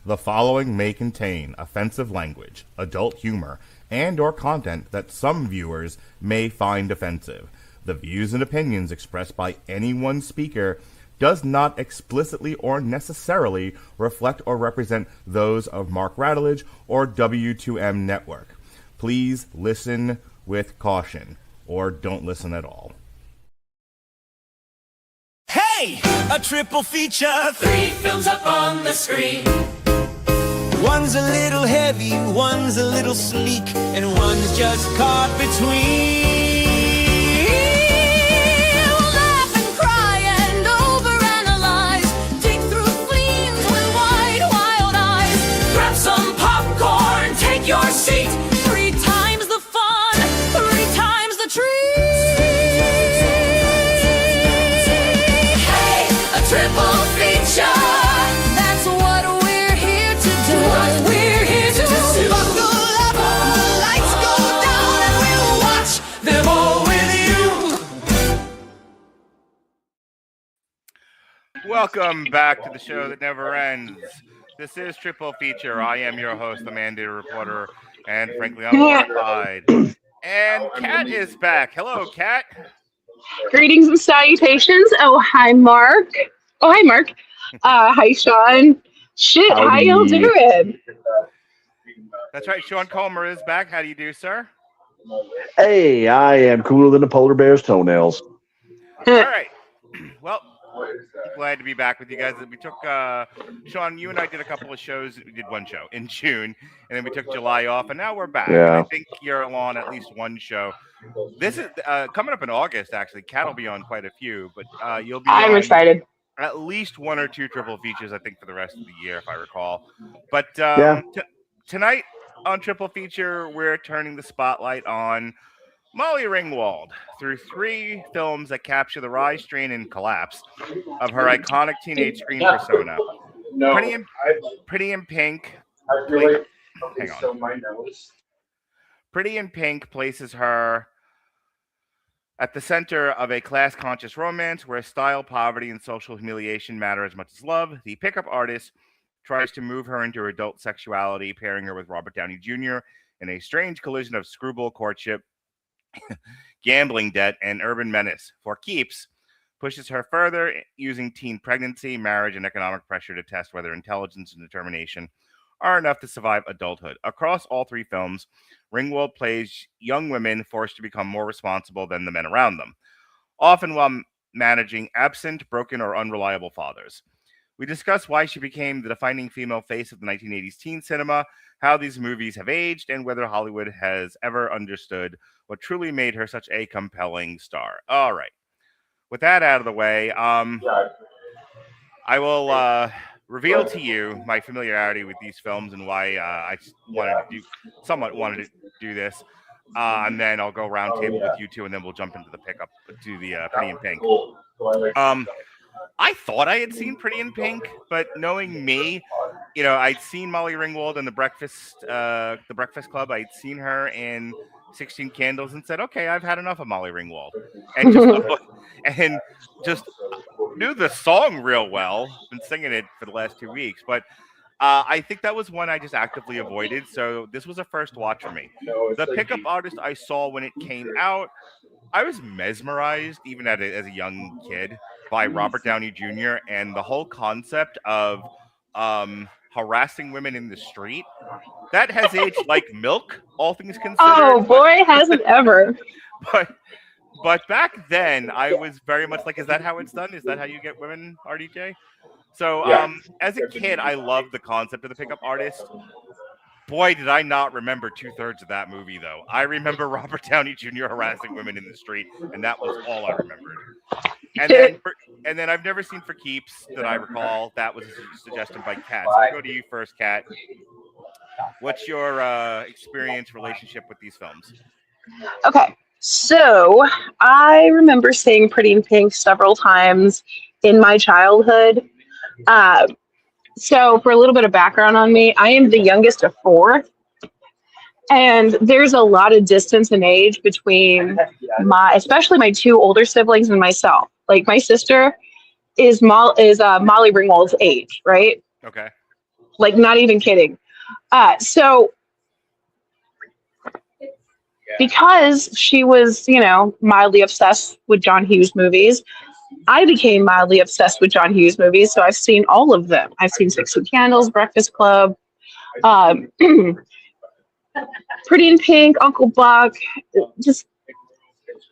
The following may contain offensive language, adult humor, and or content that some viewers may find offensive. The views and opinions expressed by any one speaker does not explicitly or necessarily reflect or represent those of Mark Radulich or W2M Network. Please listen with caution, or don't listen at all. Hey! A triple feature, 3 films up on the screen. One's a little heavy, one's a little sleek, and one's just caught between. We'll laugh and cry and overanalyze, dig through fleams with wide, wild eyes. Grab some popcorn, take your seat. 3 times the fun, 3 times the treat. Hey, a triple feature. That's what we're here to do. What we're here to do. Buckle up, the lights go down, and we'll watch them all with you. Welcome back to the show that never ends. This is Triple Feature. I am your host, the mandated reporter, and frankly, I'm horrified. And Kat is back. Hello, Kat. Greetings and salutations. Oh, hi, Mark. Oh, hi, Mark. Hi, Sean. Shit, Howdy. how y'all doing? That's right. Sean Comer is back. How do you do, sir? Hey, I am cooler than a polar bear's toenails. All right. Well, glad to be back with you guys. We took Sean, you and I did a couple of shows. We did one show in June, and then we took July off, and now we're back. Yeah. I think you're on at least one show. This is coming up in August, actually. Kat will be on quite a few, but you'll be I'm on excited. at least 1 or 2 triple features, I think, for the rest of the year, if I recall. But Yeah. Tonight on Triple Feature, we're turning the spotlight on Molly Ringwald through 3 films that capture the rise, strain, and collapse of her iconic teenage screen persona. Pretty in Pink. Hang on. Pretty in Pink places her at the center of a class-conscious romance where style, poverty, and social humiliation matter as much as love. The pickup artist tries to move her into adult sexuality, pairing her with Robert Downey Jr. in a strange collision of screwball courtship, gambling debt, and urban menace. For Keeps pushes her further, using teen pregnancy, marriage, and economic pressure to test whether intelligence and determination are enough to survive adulthood. Across all 3 films, Ringwald plays young women forced to become more responsible than the men around them, often while managing absent, broken, or unreliable fathers. We discuss why she became the defining female face of the 1980s teen cinema, how these movies have aged, and whether Hollywood has ever understood what truly made her such a compelling star. All right. With that out of the way, I will reveal to you my familiarity with these films and why I somewhat wanted to do this. And then I'll go round table with you two, and then we'll jump into the pickup to the Pretty in Pink. I thought I had seen Pretty in Pink, but knowing me, you know, I'd seen Molly Ringwald in the Breakfast Club. I'd seen her in 16 Candles and said, okay, I've had enough of Molly Ringwald. And just knew the song real well. Been singing it for the last 2 weeks. But I think that was one I just actively avoided. So this was a first watch for me. The pickup artist I saw when it came out, I was mesmerized, even as a young kid, by Robert Downey Jr. and the whole concept of harassing women in the street. That has aged like milk, all things considered. Oh, boy, hasn't ever. But back then, I was very much like, is that how it's done? Is that how you get women, RDJ? So as a kid, I loved the concept of the pickup artist. Boy, did I not remember 2/3 of that movie, though. I remember Robert Downey Jr. harassing women in the street, and that was all I remembered. And then I've never seen For Keeps that I recall. That was a suggestion by Kat. So I'll go to you first, Kat. What's your experience, relationship with these films? Okay, so I remember seeing Pretty in Pink several times in my childhood. So for a little bit of background on me, I am the youngest of 4. And there's a lot of distance in age between especially my 2 older siblings and myself. Like my sister is Molly Ringwald's age, right? Okay. Like, not even kidding. So because she was, mildly obsessed with John Hughes movies, I became mildly obsessed with John Hughes movies. So I've seen all of them. I've seen 16 Candles, Breakfast Club, um, Pretty in Pink, Uncle Buck. Just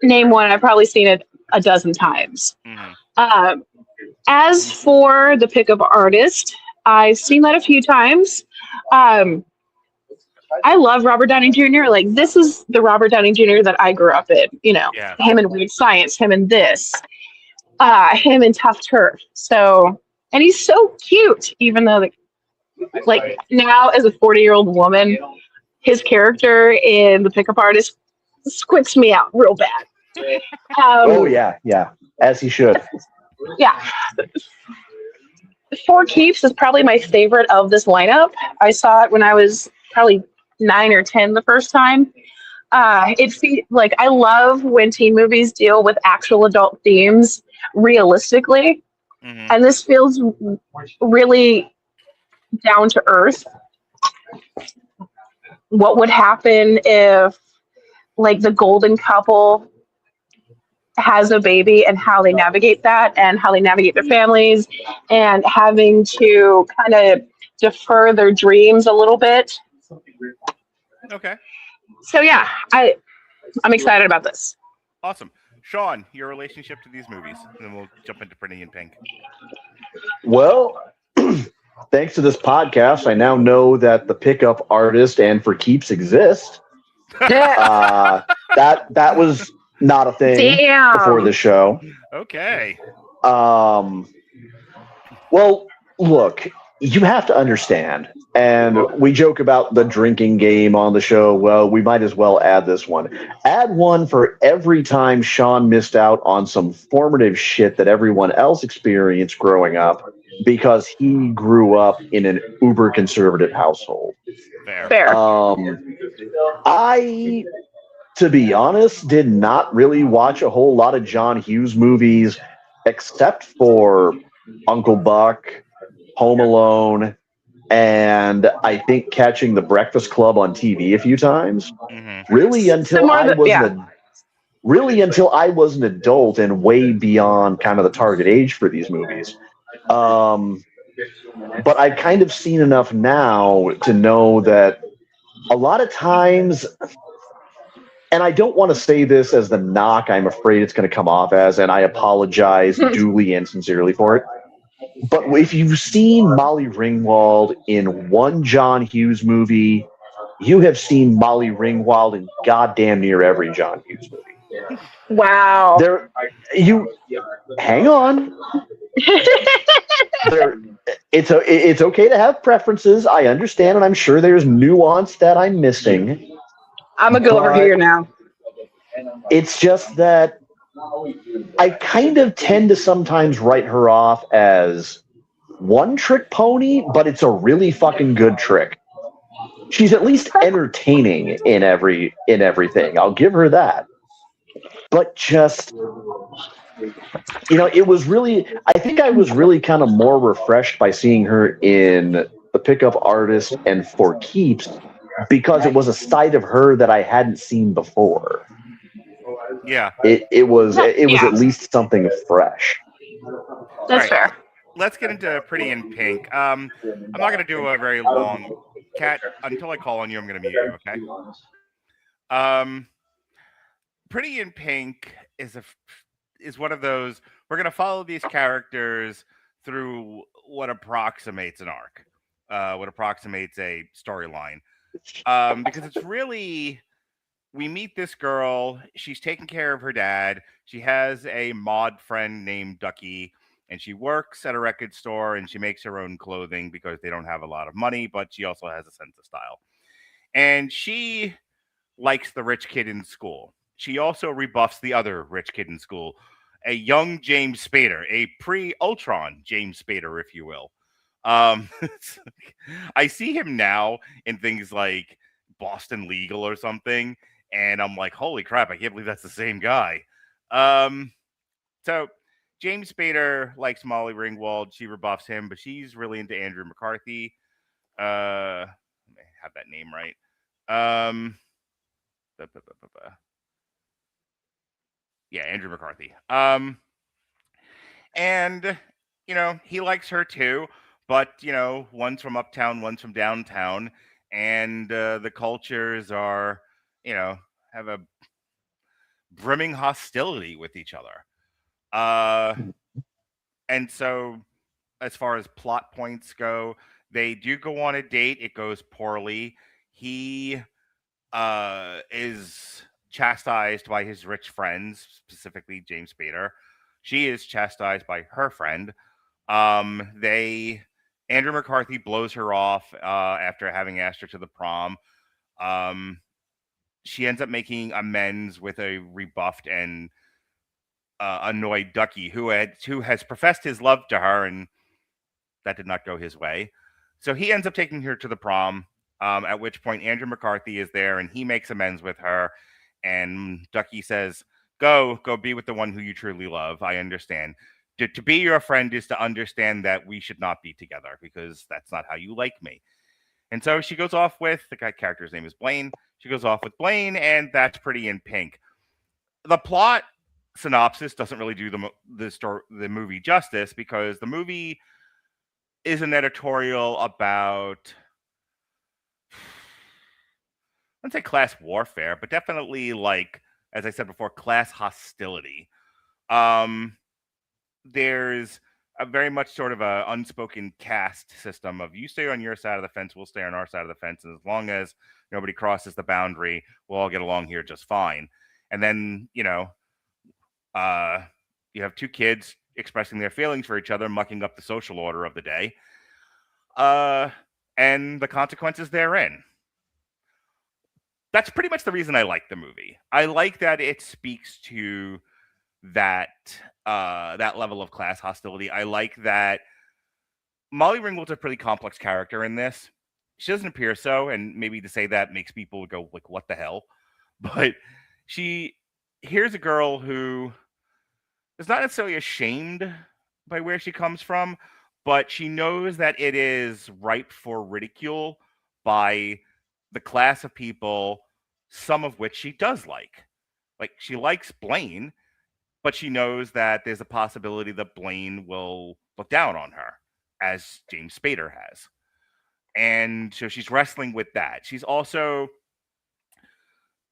name one. I've probably seen it a dozen times. Mm-hmm. As for the pickup artist, I've seen that a few times. Um, I love Robert Downey Jr. Like, this is the Robert Downey Jr. that I grew up in. Yeah. Him in Weird Science, him in this, him in Tough Turf. So, and he's so cute, even though, like now as a 40-year-old woman, his character in The Pickup Artist squicks me out real bad. Oh yeah, as he should. Yeah. Four Keeps is probably my favorite of this lineup. I saw it when I was probably 9 or 10 the first time. Like, I love when teen movies deal with actual adult themes realistically, Mm-hmm. and this feels really down to earth. What would happen if, like, the golden couple has a baby, and how they navigate that, and how they navigate their families, and having to kind of defer their dreams a little bit. Okay. So yeah, I'm excited about this. Awesome. Sean, your relationship to these movies, and then we'll jump into Pretty in Pink. Well, thanks to this podcast, I now know that the Pickup Artist and For Keeps exist. That was not a thing before the show. Okay. Well, look, you have to understand, and we joke about the drinking game on the show. Well, we might as well add this one. Add one for every time Sean missed out on some formative shit that everyone else experienced growing up because he grew up in an uber conservative household. Fair. I, to be honest, did not really watch a whole lot of John Hughes movies except for Uncle Buck, Home Alone, and I think catching The Breakfast Club on TV a few times. Mm-hmm. Really until I was an adult and way beyond kind of the target age for these movies. But I've kind of seen enough now to know that a lot of times, and I don't want to say this as the knock I'm afraid it's going to come off as, and I apologize duly and sincerely for it. But if you've seen Molly Ringwald in one John Hughes movie, you have seen Molly Ringwald in goddamn near every John Hughes movie. Wow. Hang on. It's okay to have preferences. I understand, and I'm sure there's nuance that I'm missing. I'm gonna go over here now. It's just that I kind of tend to sometimes write her off as one trick pony, but it's a really fucking good trick. She's at least entertaining in everything. I'll give her that. But just, it was really, I think I was really kind of more refreshed by seeing her in The Pickup Artist and For Keeps because it was a side of her that I hadn't seen before. Yeah. It was at least something fresh. That's fair. Let's get into Pretty in Pink. I'm not going to do a very long cat until I call on you. I'm going to mute you. Okay. Pretty in Pink is one of those. We're going to follow these characters through what approximates an arc, what approximates a storyline, because it's really. We meet this girl. She's taking care of her dad. She has a mod friend named Ducky, and she works at a record store, and she makes her own clothing because they don't have a lot of money, but she also has a sense of style. And she likes the rich kid in school. She also rebuffs the other rich kid in school, a young James Spader, a pre-Ultron James Spader, if you will. I see him now in things like Boston Legal or something, and I'm like, holy crap, I can't believe that's the same guy. So James Spader likes Molly Ringwald. She rebuffs him, but she's really into Andrew McCarthy. Let me have that name right. Um, yeah, Andrew McCarthy. And he likes her too, but one's from uptown, one's from downtown, and the cultures are, have a brimming hostility with each other. And so, as far as plot points go, they do go on a date. It goes poorly. He is chastised by his rich friends, specifically James Spader. She is chastised by her friend. They Andrew McCarthy blows her off after having asked her to the prom. Um, she ends up making amends with a rebuffed and annoyed Ducky, who has professed his love to her, and that did not go his way. So he ends up taking her to the prom. At which point Andrew McCarthy is there, and he makes amends with her. And Ducky says, "Go be with the one who you truly love. I understand. To be your friend is to understand that we should not be together because that's not how you like me." And so she goes off with the character's name is Blaine. She goes off with Blaine, and that's Pretty in Pink. The plot synopsis doesn't really do the movie justice because the movie is an editorial about, I wouldn't say class warfare, but definitely, like, as I said before, class hostility. There's a very much sort of a unspoken caste system of you stay on your side of the fence, we'll stay on our side of the fence, and as long as nobody crosses the boundary, we'll all get along here just fine. And then, you have two kids expressing their feelings for each other, mucking up the social order of the day, and the consequences therein. That's pretty much the reason I like the movie. I like that it speaks to that level of class hostility. I like that Molly Ringwald's a pretty complex character in this. She doesn't appear so, and maybe to say that makes people go like, "What the hell?" But here's a girl who is not necessarily ashamed by where she comes from, but she knows that it is ripe for ridicule by the class of people, some of which she does like. Like, she likes Blaine, but she knows that there's a possibility that Blaine will look down on her, as James Spader has. And so she's wrestling with that. She's also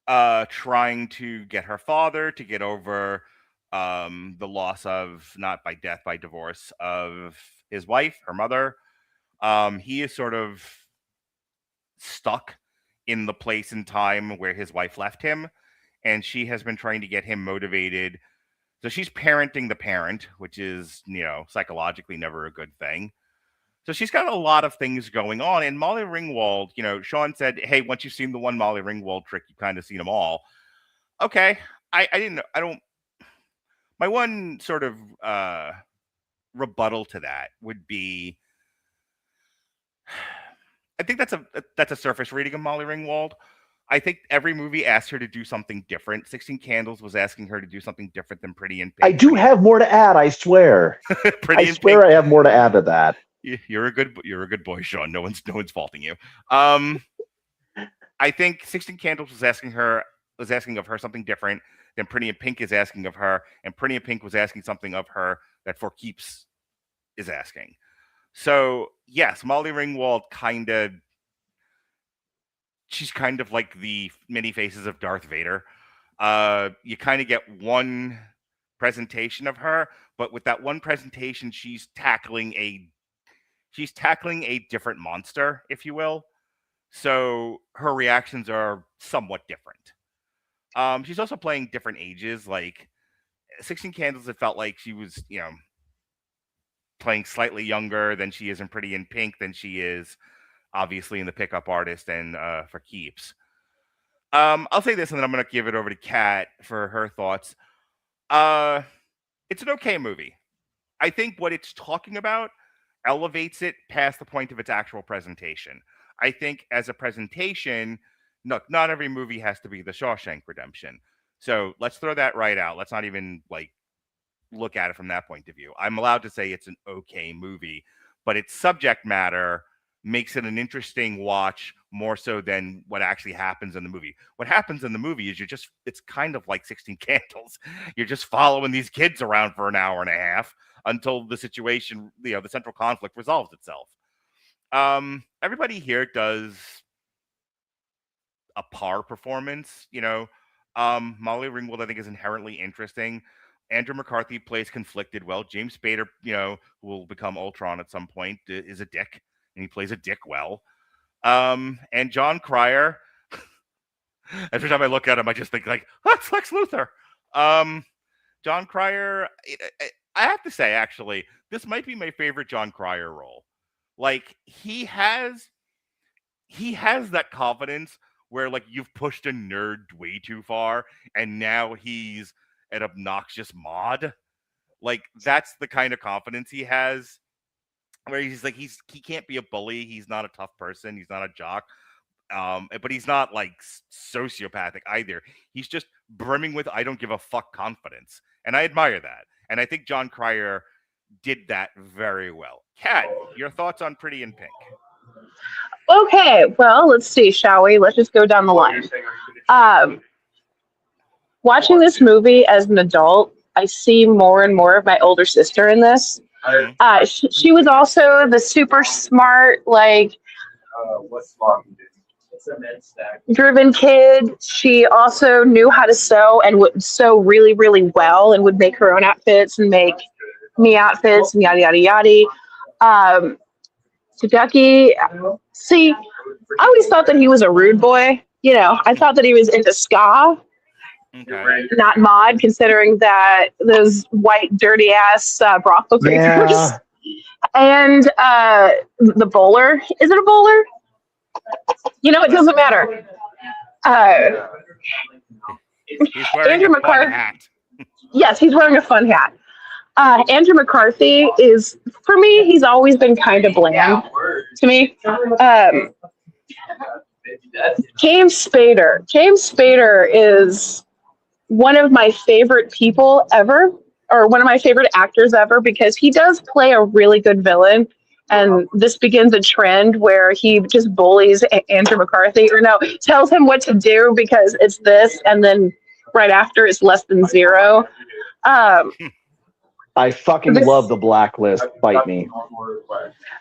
trying to get her father to get over the loss of, not by death, by divorce, of his wife, her mother. He is sort of stuck in the place and time where his wife left him, and she has been trying to get him motivated. So she's parenting the parent, which is, psychologically never a good thing. So she's got a lot of things going on. And Molly Ringwald, Sean said, "Hey, once you've seen the one Molly Ringwald trick, you've kind of seen them all." Okay. My one sort of rebuttal to that would be, I think that's a surface reading of Molly Ringwald. I think every movie asked her to do something different. 16 Candles was asking her to do something different than Pretty in Pink. I do have more to add, I swear. I swear I have more to add to that. You're a good boy, Sean. No one's faulting you. I think 16 Candles was asking of her something different than Pretty in Pink is asking of her, and Pretty in Pink was asking something of her that For Keeps is asking. So yes, Molly Ringwald she's kind of like the many faces of Darth Vader. You kind of get one presentation of her, but with that one presentation, she's tackling a different monster, if you will. So her reactions are somewhat different. She's also playing different ages. Like 16 Candles, it felt like she was, playing slightly younger than she is in Pretty in Pink, than she is obviously in The Pickup Artist and For Keeps. I'll say this, and then I'm going to give it over to Kat for her thoughts. It's an okay movie. I think what it's talking about elevates it past the point of its actual presentation. I think as a presentation, look, not every movie has to be The Shawshank Redemption. So let's throw that right out. Let's not even look at it from that point of view. I'm allowed to say it's an okay movie, but its subject matter makes it an interesting watch more so than what actually happens in the movie. What happens in the movie is it's kind of like 16 Candles. You're just following these kids around for an hour and a half until the situation, the central conflict resolves itself. Everybody here does a par performance, Molly Ringwald, I think, is inherently interesting. Andrew McCarthy plays conflicted well. James Spader, who will become Ultron at some point, is a dick, and he plays a dick well. And John Cryer, every time I look at him, I just think like, that's Lex Luthor. John Cryer, I have to say, actually, this might be my favorite John Cryer role. Like, he has that confidence where, like, you've pushed a nerd way too far, and now he's an obnoxious mod. Like, that's the kind of confidence he has, where he's like, he can't be a bully. He's not a tough person. He's not a jock. But he's not like sociopathic either. He's just brimming with I don't give a fuck confidence. And I admire that. And I think John Cryer did that very well. Kat, your thoughts on Pretty in Pink? Okay, well, let's see, shall we? Let's just go down the line. Watching this movie as an adult, I see more and more of my older sister in this. She was also the super smart, like, driven kid. She also knew how to sew and would sew really, really well and would make her own outfits and make me outfits and yada, yada, yada. Ducky, see, I always thought that he was a rude boy. I thought that he was into ska, not mod, considering that those white, dirty ass brothel creatures. Yeah. And the bowler, is it a bowler? It doesn't matter. He's wearing Andrew McCarthy. Hat. Yes, he's wearing a fun hat. Andrew McCarthy is, for me, he's always been kind of bland to me. James Spader is one of my favorite people ever, or one of my favorite actors ever, because he does play a really good villain. And this begins a trend where he just bullies Andrew McCarthy, or no, tells him what to do because it's this, and then right after it's less than zero. I fucking love The Blacklist. Bite me.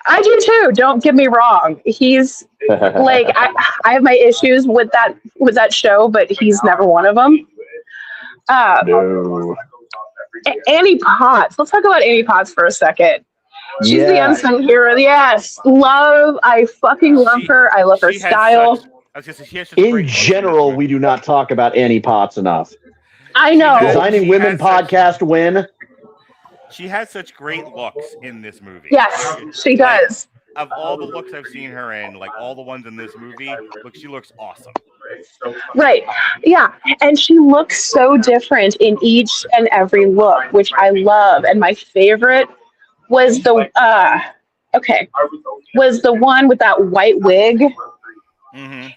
I do too. Don't get me wrong. He's like, I have my issues with that show, but he's never one of them. No. Annie Potts. Let's talk about Annie Potts for a second. She's the unsung hero. Yes. I fucking love her. I love her style. In general, we do not talk about Annie Potts enough. I know. Designing Women podcast win. She has such great looks in this movie. Yes, she does. Of all the looks I've seen her in, like all the ones in this movie, she looks awesome. Right. Yeah. And she looks so different in each and every look, which I love. And my favorite was the one with that white wig. Mm-hmm.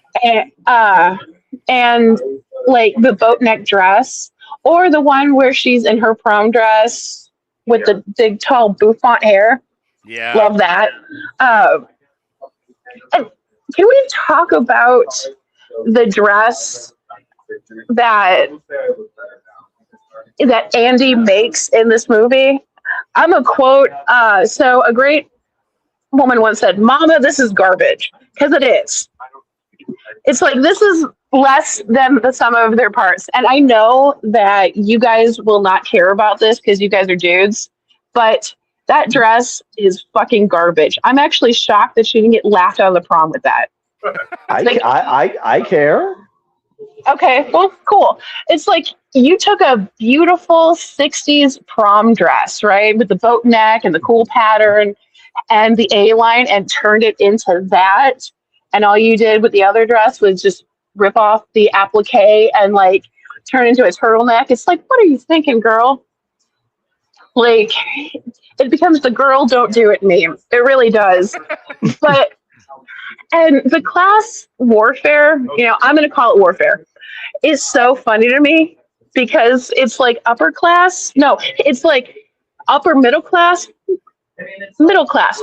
And like the boat neck dress, or the one where she's in her prom dress with the big tall bouffant hair. Yeah. Love that. And can we talk about the dress that Andy makes in this movie? I'm a quote. So a great woman once said, "Mama, this is garbage," because it is. It's like, this is less than the sum of their parts. And I know that you guys will not care about this because you guys are dudes, but that dress is fucking garbage. I'm actually shocked that she didn't get laughed out of the prom with that. I care. Okay, well, cool. It's like you took a beautiful 60s prom dress, right, with the boat neck and the cool pattern and the A-line, and turned it into that. And all you did with the other dress was just rip off the applique and like turn into a turtleneck. It's like, what are you thinking, girl? Like, it becomes the girl don't do it meme. It really does. And the class warfare, I'm going to call it warfare, is so funny to me because it's like upper class. No, it's like upper middle class,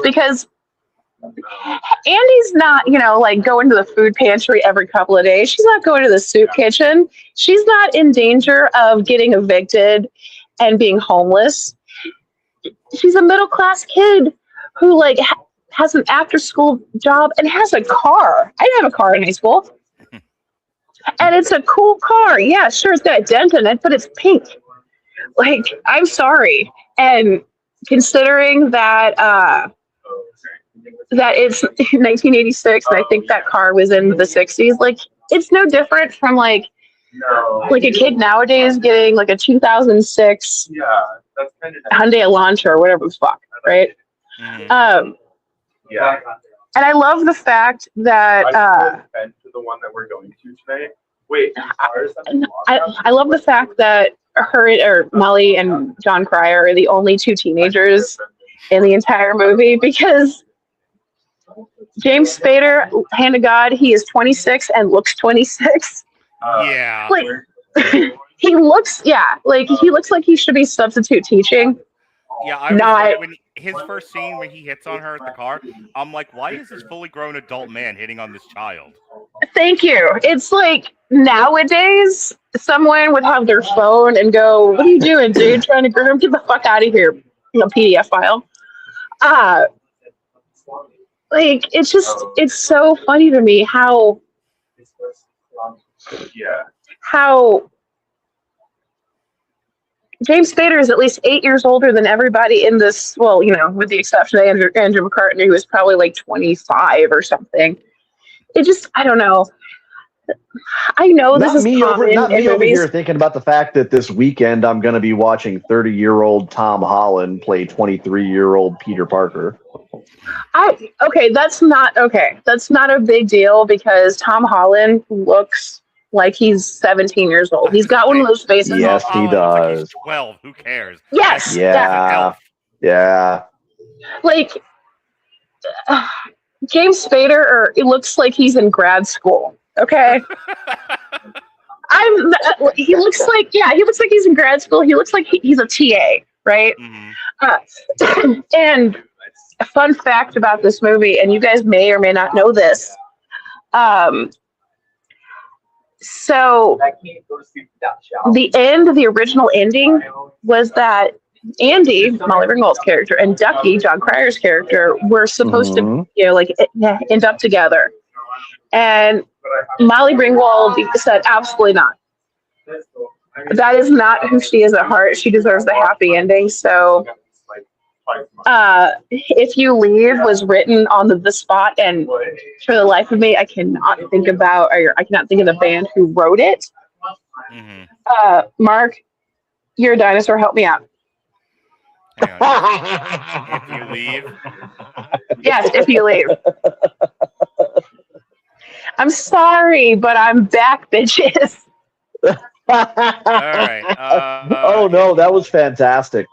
because Andy's not, like going to the food pantry every couple of days. She's not going to the soup kitchen. She's not in danger of getting evicted and being homeless. She's a middle class kid who like has an after school job and has a car. I didn't have a car in high school. And it's a cool car. Yeah, sure, it's got a dent in it, but it's pink. Like, I'm sorry. And considering that it's 1986 and I think that car was in the 60s, like it's no different from like a kid nowadays getting like a 2006 Hyundai Elantra or whatever the fuck, right? Mhm. And I love the fact that to the one that we're going to today. Wait, I love the fact that her or Molly and John Cryer are the only two teenagers in the entire movie, because James Spader, hand of God, he is 26 and looks 26. Yeah. Like he looks like he should be substitute teaching. Yeah, when his first scene when he hits on her at the car, I'm like, why is this fully grown adult man hitting on this child? Thank you. It's like nowadays someone would have their phone and go, "What are you doing, dude? Trying to groom? Get the fuck out of here!" PDF file. Like it's so funny to me how James Spader is at least 8 years older than everybody in this. Well, with the exception of Andrew McCartney, who was probably like 25 or something. I don't know. I know this is common Not in me over movies. here thinking about the fact that this weekend I'm going to be watching 30-year-old Tom Holland play 23-year-old Peter Parker. That's not a big deal, because Tom Holland looks like he's 17 years old. He's got one of those faces. Yes, he Looks like does. he's 12. Who cares? Yes. Yeah. Yeah. Like James Spader, it looks like he's in grad school. Okay. He looks like he's in grad school. He looks like he's a TA, right? Mm-hmm. And a fun fact about this movie, and you guys may or may not know this. So the original ending was that Andy, Molly Ringwald's character, and Ducky, John Cryer's character, were supposed to, end up together. And Molly Ringwald said, absolutely not. That is not who she is at heart. She deserves the happy ending. So If You Leave was written on the spot, and for the life of me, I cannot think of the band who wrote it. Mm-hmm. Mark, you're a dinosaur. Help me out. Hang on. If You Leave. Yes, If You Leave. I'm sorry, but I'm back, bitches. All right. Oh no, that was fantastic.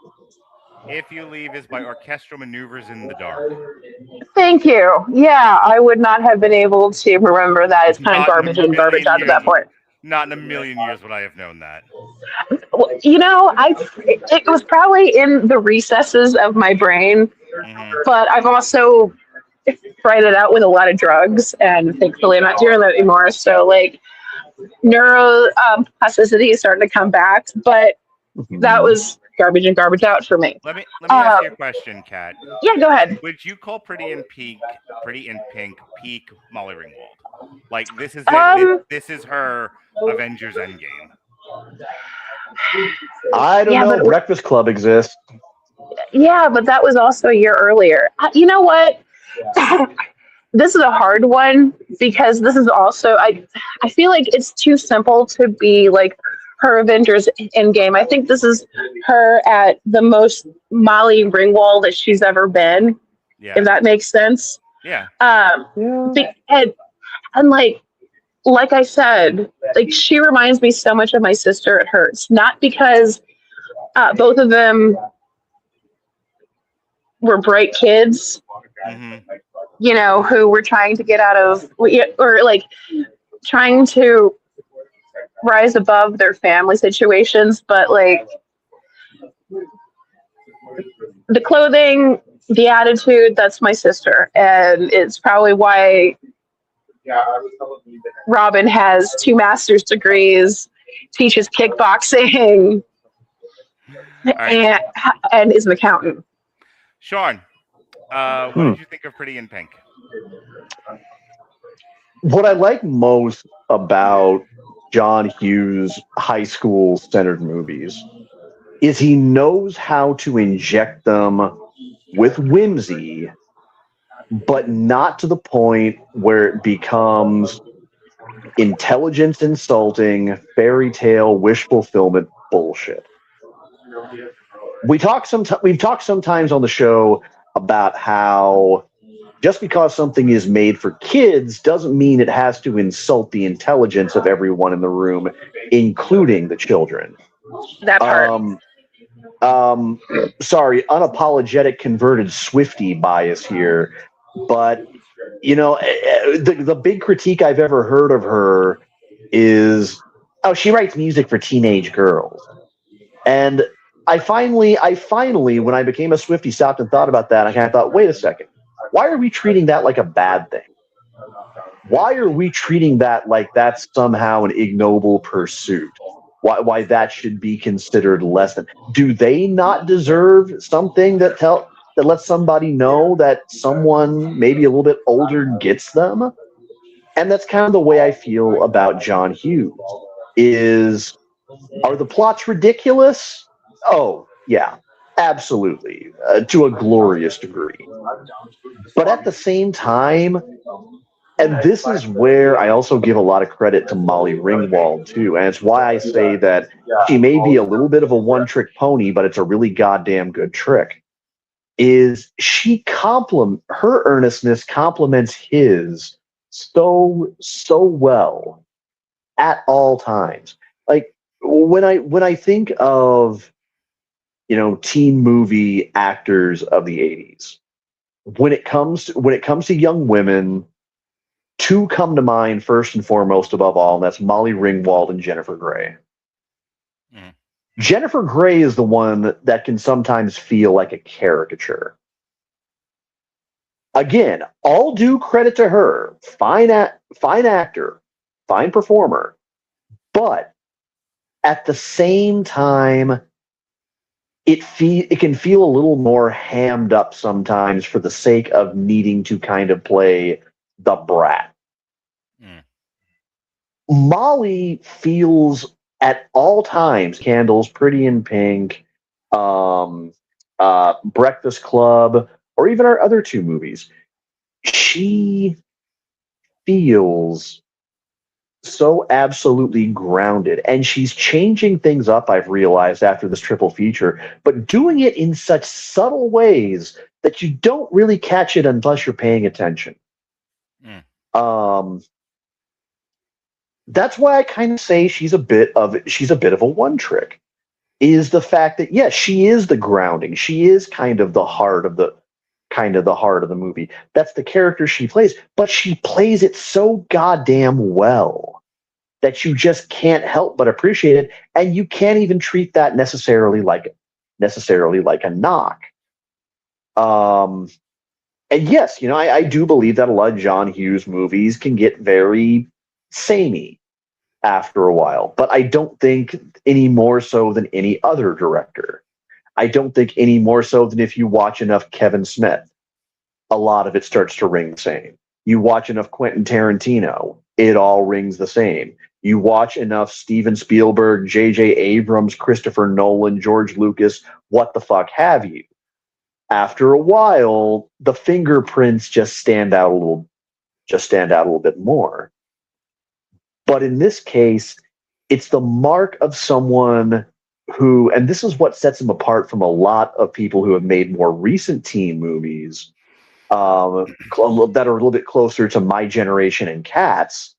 If You Leave is by Orchestral Maneuvers in the Dark. Thank you. Yeah, I would not have been able to remember that. It's kind of garbage in, garbage out at that point. Not in a million years would I have known that. Well, it was probably in the recesses of my brain, but I've also tried it out with a lot of drugs, and thankfully I'm not doing that anymore. So like neuroplasticity is starting to come back, but that was garbage in, garbage out for me. Let me ask you a question, Kat. Yeah, go ahead. Would you call Pretty in Pink peak Molly Ringwald? Like this is her Avengers Endgame. I don't know. but- Breakfast Club exists. Yeah, but that was also a year earlier. You know what? This is a hard one, because this is also I feel like it's too simple to be like her Avengers Endgame. I think this is her at the most Molly Ringwald that she's ever been. Yeah. If that makes sense. Yeah. And like I said, like she reminds me so much of my sister. It hurts, not because both of them were bright kids, who were trying to get out of, or like trying to rise above their family situations, but like the clothing The attitude, that's my sister. And it's probably why Yeah, I was telling you that. Robin has 2 master's degrees, teaches kickboxing, All right, and is an accountant. Sean, what did you think of Pretty in Pink? What I like most about John Hughes' high school centered movies is he knows how to inject them with whimsy, but not to the point where it becomes intelligence insulting, fairy tale, wish fulfillment bullshit. We've talked sometimes on the show about how just because something is made for kids doesn't mean it has to insult the intelligence of everyone in the room, including the children. That part. Sorry, unapologetic converted Swiftie bias here, but the big critique I've ever heard of her is, oh, she writes music for teenage girls. And I finally, when I became a Swiftie, stopped and thought about that. I kind of thought, wait a second, why are we treating that like a bad thing? Why are we treating that like that's somehow an ignoble pursuit? Why that should be considered less than? Do they not deserve something that lets somebody know that someone maybe a little bit older gets them? And that's kind of the way I feel about John Hughes. Are the plots ridiculous? Oh, yeah, absolutely, to a glorious degree. But at the same time, and this is where I also give a lot of credit to Molly Ringwald, too. And it's why I say that she may be a little bit of a one-trick pony, but it's a really goddamn good trick. Is her earnestness complements his so well at all times. Like when I think of teen movie actors of the 80s, when it comes to young women, two come to mind first and foremost above all, and that's Molly Ringwald and Jennifer Grey. Mm. Jennifer Grey is the one that can sometimes feel like a caricature. Again, all due credit to her. Fine actor, fine performer. But at the same time, it can feel a little more hammed up sometimes for the sake of needing to kind of play the brat. Mm. Molly feels at all times, Candles, Pretty in Pink, Breakfast Club, or even our other two movies, she feels so absolutely grounded. And she's changing things up, I've realized, after this triple feature, but doing it in such subtle ways that you don't really catch it unless you're paying attention. Mm. That's why I kind of say she's a bit of a one trick. Is the fact that yes, she is the grounding. She is kind of the heart of the movie. That's the character she plays, but she plays it so goddamn well that you just can't help but appreciate it, and you can't even treat that necessarily like a knock. And yes, I do believe that a lot of John Hughes movies can get very samey after a while, but I don't think any more so than any other director. I don't think any more so than if you watch enough Kevin Smith, a lot of it starts to ring the same. You watch enough Quentin Tarantino, it all rings the same. You watch enough Steven Spielberg, J.J. Abrams, Christopher Nolan, George Lucas, what the fuck have you. After a while, the fingerprints just stand out a little bit more. But in this case, it's the mark of someone who, and this is what sets him apart from a lot of people who have made more recent teen movies that are a little bit closer to my generation and Cats.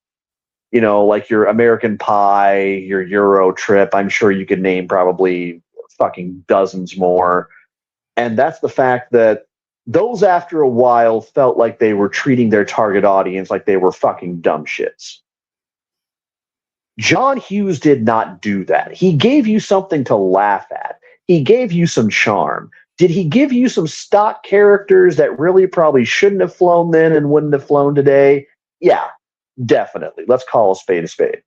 Like your American Pie, your Euro Trip. I'm sure you could name probably fucking dozens more. And that's the fact that those, after a while, felt like they were treating their target audience like they were fucking dumb shits. John Hughes did not do that. He gave you something to laugh at. He gave you some charm, Did he give you some stock characters that really probably shouldn't have flown then and wouldn't have flown today? Yeah, definitely. Let's call a spade a spade.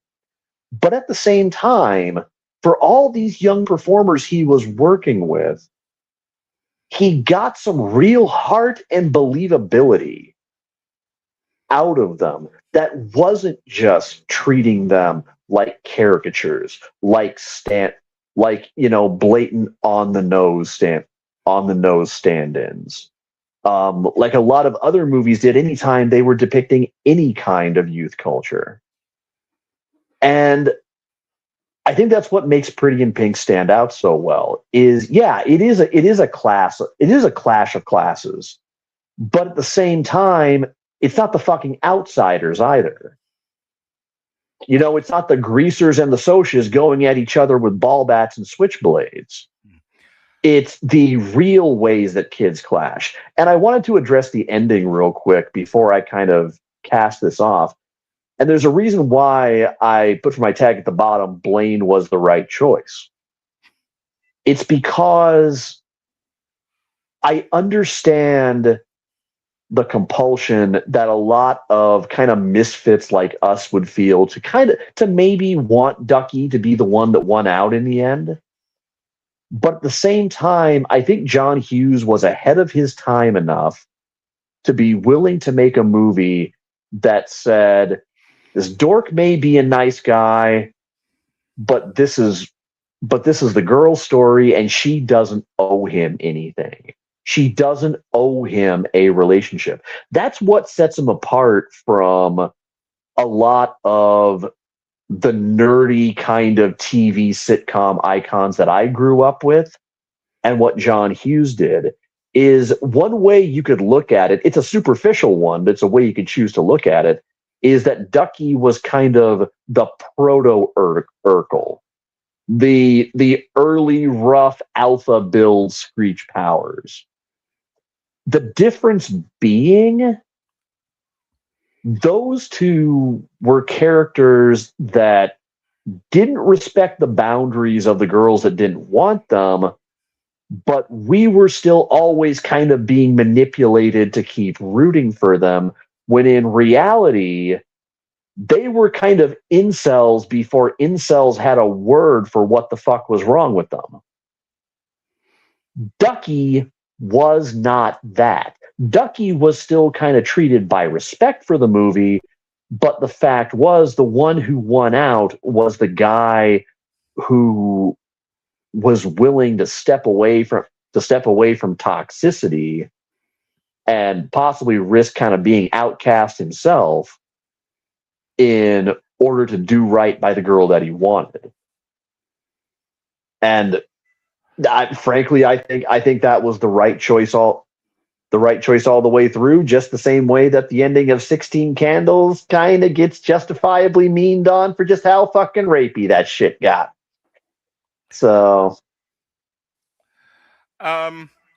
But at the same time, for all these young performers he was working with, he got some real heart and believability out of them that wasn't just treating them like caricatures, like blatant on the nose stand-ins. Like a lot of other movies did anytime they were depicting any kind of youth culture. And I think that's what makes Pretty in Pink stand out so well. It is a clash of classes, but at the same time, it's not the fucking outsiders either. It's not the greasers and the socias going at each other with ball bats and switchblades. It's the real ways that kids clash. And I wanted to address the ending real quick before I kind of cast this off. And there's a reason why I put for my tag at the bottom, Blaine was the right choice. It's because I understand the compulsion that a lot of kind of misfits like us would feel to maybe want Ducky to be the one that won out in the end. But at the same time, I think John Hughes was ahead of his time enough to be willing to make a movie that said, this dork may be a nice guy, but this is the girl's story, and she doesn't owe him anything. She doesn't owe him a relationship. That's what sets him apart from a lot of the nerdy kind of TV sitcom icons that I grew up with. And what John Hughes did is, one way you could look at it, it's a superficial one, but it's a way you could choose to look at it, is that Ducky was kind of the proto-Urkel, the early rough alpha build Screech powers. The difference being, those two were characters that didn't respect the boundaries of the girls that didn't want them, but we were still always kind of being manipulated to keep rooting for them, when in reality, they were kind of incels before incels had a word for what the fuck was wrong with them. Ducky was not that. Ducky was still kind of treated by respect for the movie, but the fact was, the one who won out was the guy who was willing to step away from toxicity and possibly risk kind of being outcast himself in order to do right by the girl that he wanted. And frankly, I think that was the right choice all the way through, just the same way that the ending of 16 Candles kind of gets justifiably meaned on for just how fucking rapey that shit got. So,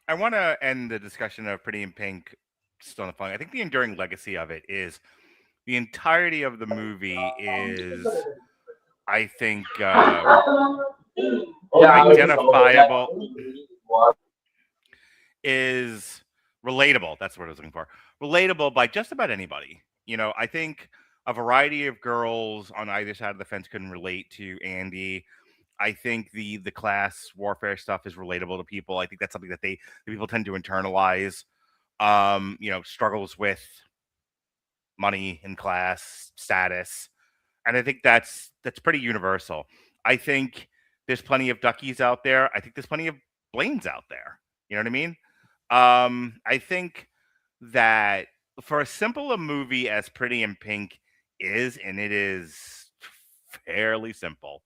I want to end the discussion of Pretty in Pink still on the phone. I think the enduring legacy of it is the entirety of the movie is, I think, identifiable, is relatable. That's what I was looking for. Relatable by just about anybody. I think a variety of girls on either side of the fence couldn't relate to Andy. I think the class warfare stuff is relatable to people. I think that's something that people tend to internalize. Struggles with money and class status, and I think that's pretty universal. I think there's plenty of Duckies out there. I think there's plenty of Blaines out there. You know what I mean? I think that for as simple a movie as Pretty in Pink is, and it is fairly simple,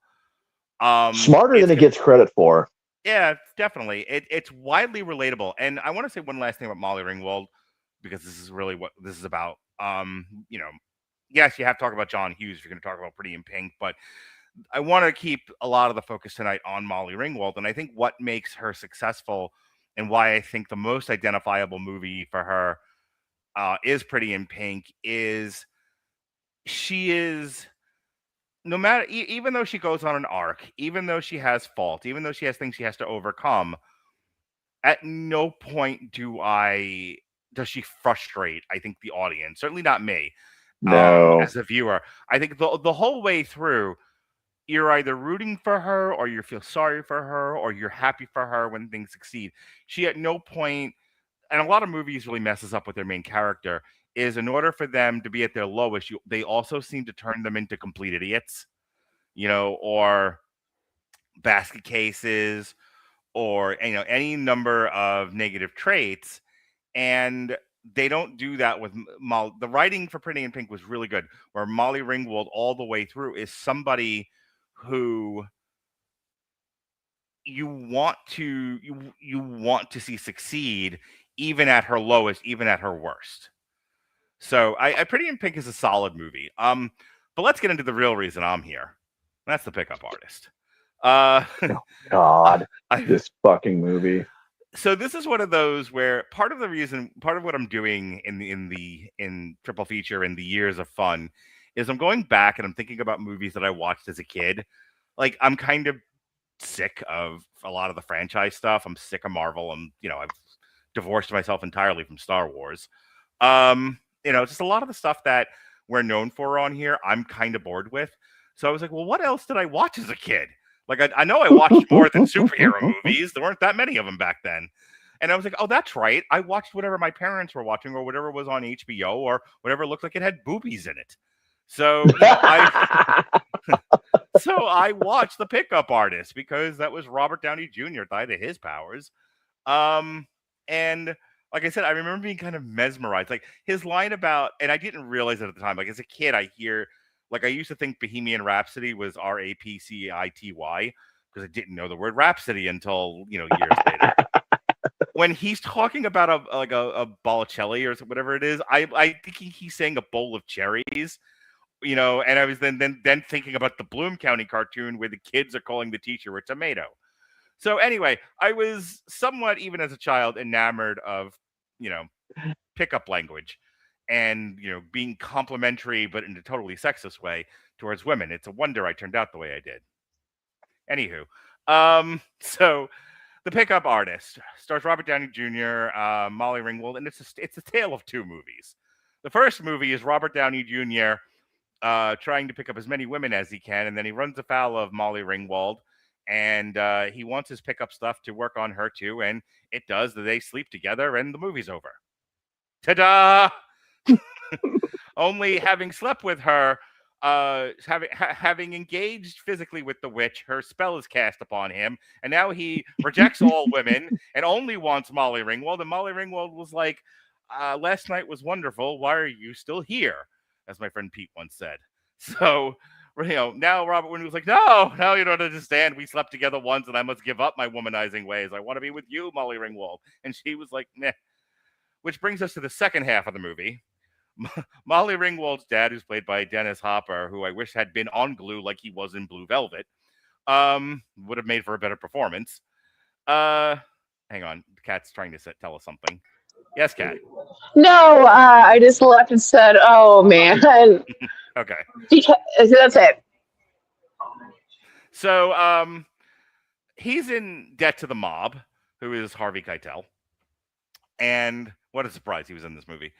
smarter than it gets credit for. Yeah, definitely. It's widely relatable. And I want to say one last thing about Molly Ringwald, because this is really what this is about. Yes, you have to talk about John Hughes if you're going to talk about Pretty in Pink, but I want to keep a lot of the focus tonight on Molly Ringwald. And I think what makes her successful, and why I think the most identifiable movie for her is Pretty in Pink, is she is, no matter, even though she goes on an arc, even though she has fault, even though she has things she has to overcome, At no point does she frustrate, I think, the audience. Certainly not me, No. as a viewer. I think the whole way through, you're either rooting for her, or you feel sorry for her, or you're happy for her when things succeed. She at no point, and a lot of movies really messes up with their main character, is in order for them to be at their lowest, they also seem to turn them into complete idiots, or basket cases, or any number of negative traits, and they don't do that with Molly. The writing for Pretty in Pink was really good, where Molly Ringwald all the way through is somebody who you want to see succeed, even at her lowest, even at her worst. So I Pretty in Pink is a solid movie. But let's get into the real reason I'm here. That's the pickup artist. God, I, this fucking movie. so this is one of those where part of what I'm doing in triple feature in the years of fun is I'm going back and I'm thinking about movies that I watched as a kid. Like, I'm kind of sick of a lot of the franchise stuff. I'm sick of Marvel. I've divorced myself entirely from Star Wars. Just a lot of the stuff that we're known for on here, I'm kind of bored with. So I was like, well, what else did I watch as a kid? Like, I know I watched more than superhero movies. There weren't that many of them back then. And I was like, oh, that's right. I watched whatever my parents were watching, or whatever was on HBO, or whatever looked like it had boobies in it. So I watched The Pickup Artist because that was Robert Downey Jr. at the height of his powers. And like I said, I remember being kind of mesmerized. Like, his line about, and I didn't realize it at the time, like, as a kid, I used to think Bohemian Rhapsody was Rapcity, because I didn't know the word Rhapsody until, years later. When he's talking about a Bolicelli or whatever it is, I think he's saying a bowl of cherries. And I was then thinking about the Bloom County cartoon where the kids are calling the teacher a tomato. So anyway, I was somewhat, even as a child, enamored of, pickup language and, being complimentary, but in a totally sexist way towards women. It's a wonder I turned out the way I did. Anywho, so The Pickup Artist stars Robert Downey Jr., Molly Ringwald, and it's a tale of two movies. The first movie is Robert Downey Jr. Trying to pick up as many women as he can, and then he runs afoul of Molly Ringwald, and he wants his pickup stuff to work on her too, and it does. They sleep together, and the movie's over. Ta-da! Only having slept with her, having engaged physically with the witch, her spell is cast upon him, and now he rejects all women and only wants Molly Ringwald. And Molly Ringwald was like, last night was wonderful. Why are you still here? As my friend Pete once said. So, now Robert Downey was like, no, you don't understand. We slept together once, and I must give up my womanizing ways. I want to be with you, Molly Ringwald. And she was like, meh. Which brings us to the second half of the movie. Molly Ringwald's dad, who's played by Dennis Hopper, who I wish had been on glue like he was in Blue Velvet, would have made for a better performance. Hang on. The cat's trying to tell us something. Yes, Cat. No, I just left and said, oh, man. Okay. Because, that's it. So he's in debt to the mob, who is Harvey Keitel. And what a surprise he was in this movie.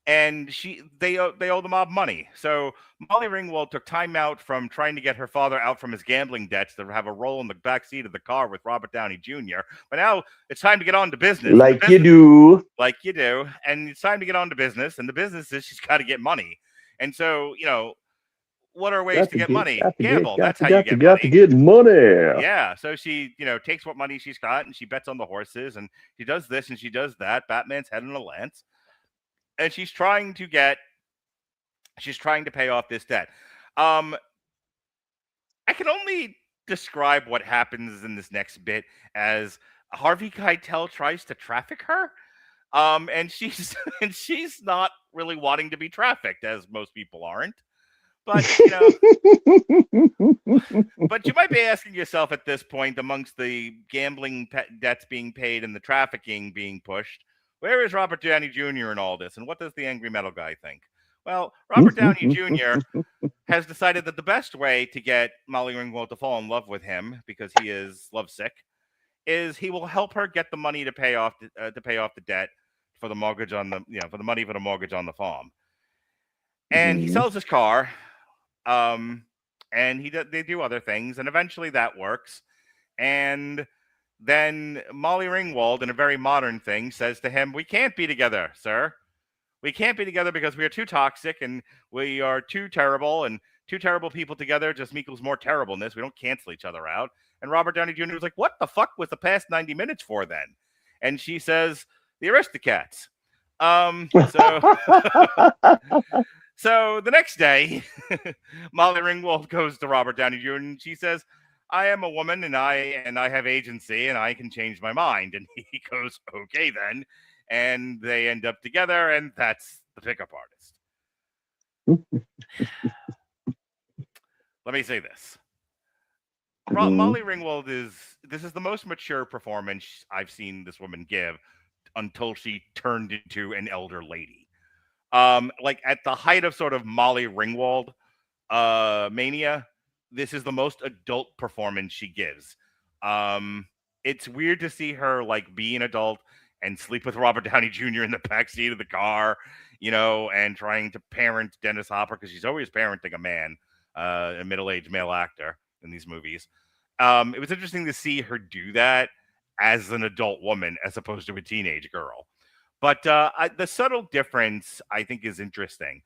And they owe the mob money. So Molly Ringwald took time out from trying to get her father out from his gambling debts to have a role in the back seat of the car with Robert Downey Jr. But now it's time to get on to business. You do. Like you do. And it's time to get on to business. And the business is she's got to get money. And so, what are ways to get money? Gamble. That's how you get money. Got to get money. Yeah. So she, takes what money she's got and she bets on the horses, and she does this and she does that. Batman's head in a lance. And she's trying to pay off this debt. I can only describe what happens in this next bit as Harvey Keitel tries to traffic her. And she's not really wanting to be trafficked, as most people aren't. But, but you might be asking yourself at this point, amongst the gambling debts being paid and the trafficking being pushed, where is Robert Downey Jr. in all this? And what does the angry metal guy think? Well, Robert Downey Jr. has decided that the best way to get Molly Ringwald to fall in love with him, because he is lovesick, is he will help her get the money to pay off the debt for the mortgage on the for the money for the mortgage on the farm. And he Mhm. sells his car, um, and they do other things, and eventually that works. And then Molly Ringwald, in a very modern thing, says to him, "We can't be together, sir. We can't be together because we are too toxic and we are too terrible, and two terrible people together just equals more terribleness. We don't cancel each other out." And Robert Downey Jr. was like, "What the fuck was the past 90 minutes for then?" And she says, "The Aristocats." So so the next day, Molly Ringwald goes to Robert Downey Jr. and she says, "I am a woman and I have agency and I can change my mind." And he goes, "Okay then." And they end up together, and that's the pickup artist. Let me say this. Mhm. Molly Ringwald this is the most mature performance I've seen this woman give until she turned into an elder lady. Like at the height of sort of Molly Ringwald mania, this is the most adult performance she gives. It's weird to see her like be an adult and sleep with Robert Downey Jr. in the backseat of the car, and trying to parent Dennis Hopper because she's always parenting a man, a middle-aged male actor in these movies. It was interesting to see her do that as an adult woman as opposed to a teenage girl. But the subtle difference, I think, is interesting.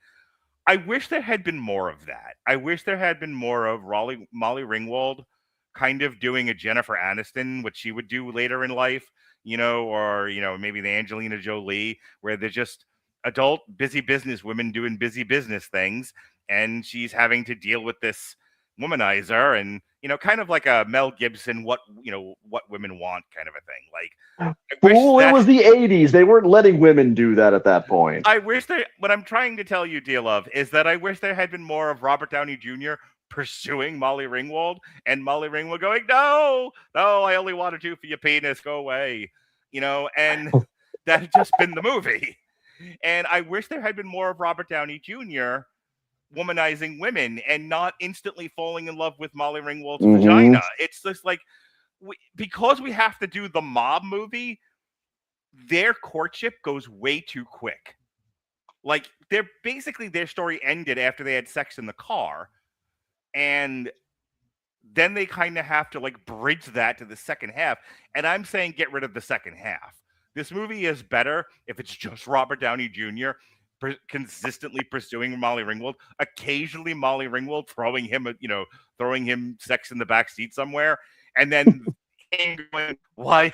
I wish there had been more of that. I wish there had been more of Molly Ringwald kind of doing a Jennifer Aniston, what she would do later in life, or maybe the Angelina Jolie, where they're just adult, busy business women doing busy business things, and she's having to deal with this womanizer, and kind of like a Mel Gibson, what women want kind of a thing. Like, I wish Fool, it that was the 80s. They weren't letting women do that at that point. I wish there. What I'm trying to tell you, dear love, is that I wish there had been more of Robert Downey Jr. pursuing Molly Ringwald, and Molly Ringwald going, "No, no, I only wanted you for your penis. Go away," and that had just been the movie. And I wish there had been more of Robert Downey Jr. womanizing women and not instantly falling in love with Molly Ringwald's Mhm. vagina. It's just like because we have to do the mob movie, their courtship goes way too quick. Like their story ended after they had sex in the car, and then they kind of have to like bridge that to the second half. And I'm saying get rid of the second half. This movie is better if it's just Robert Downey Jr. Consistently pursuing Molly Ringwald, occasionally Molly Ringwald throwing him sex in the back seat somewhere, and then going, why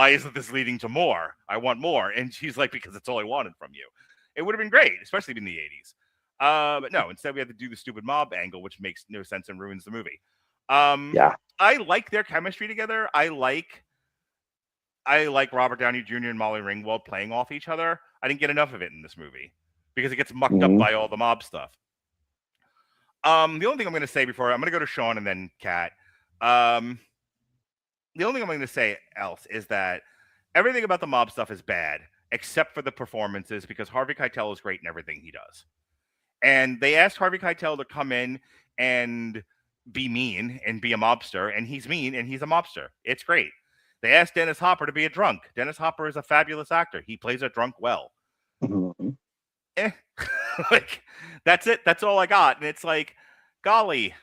isn't this leading to more? I want more. And she's like, because it's all I wanted from you. It would have been great, especially in the 80s. But no, instead we had to do the stupid mob angle, which makes no sense and ruins the movie. Yeah. I like their chemistry together. I like Robert Downey Jr. and Molly Ringwald playing off each other. I didn't get enough of it in this movie because it gets mucked up Mhm. by all the mob stuff. The only thing I'm going to say before I'm going to go to Sean and then Kat. The only thing I'm going to say else is that everything about the mob stuff is bad, except for the performances, because Harvey Keitel is great in everything he does. And they asked Harvey Keitel to come in and be mean and be a mobster, and he's mean and he's a mobster. It's great. They asked Dennis Hopper to be a drunk. Dennis Hopper is a fabulous actor. He plays a drunk well. Mhm. Like, that's it. That's all I got. And it's like, golly,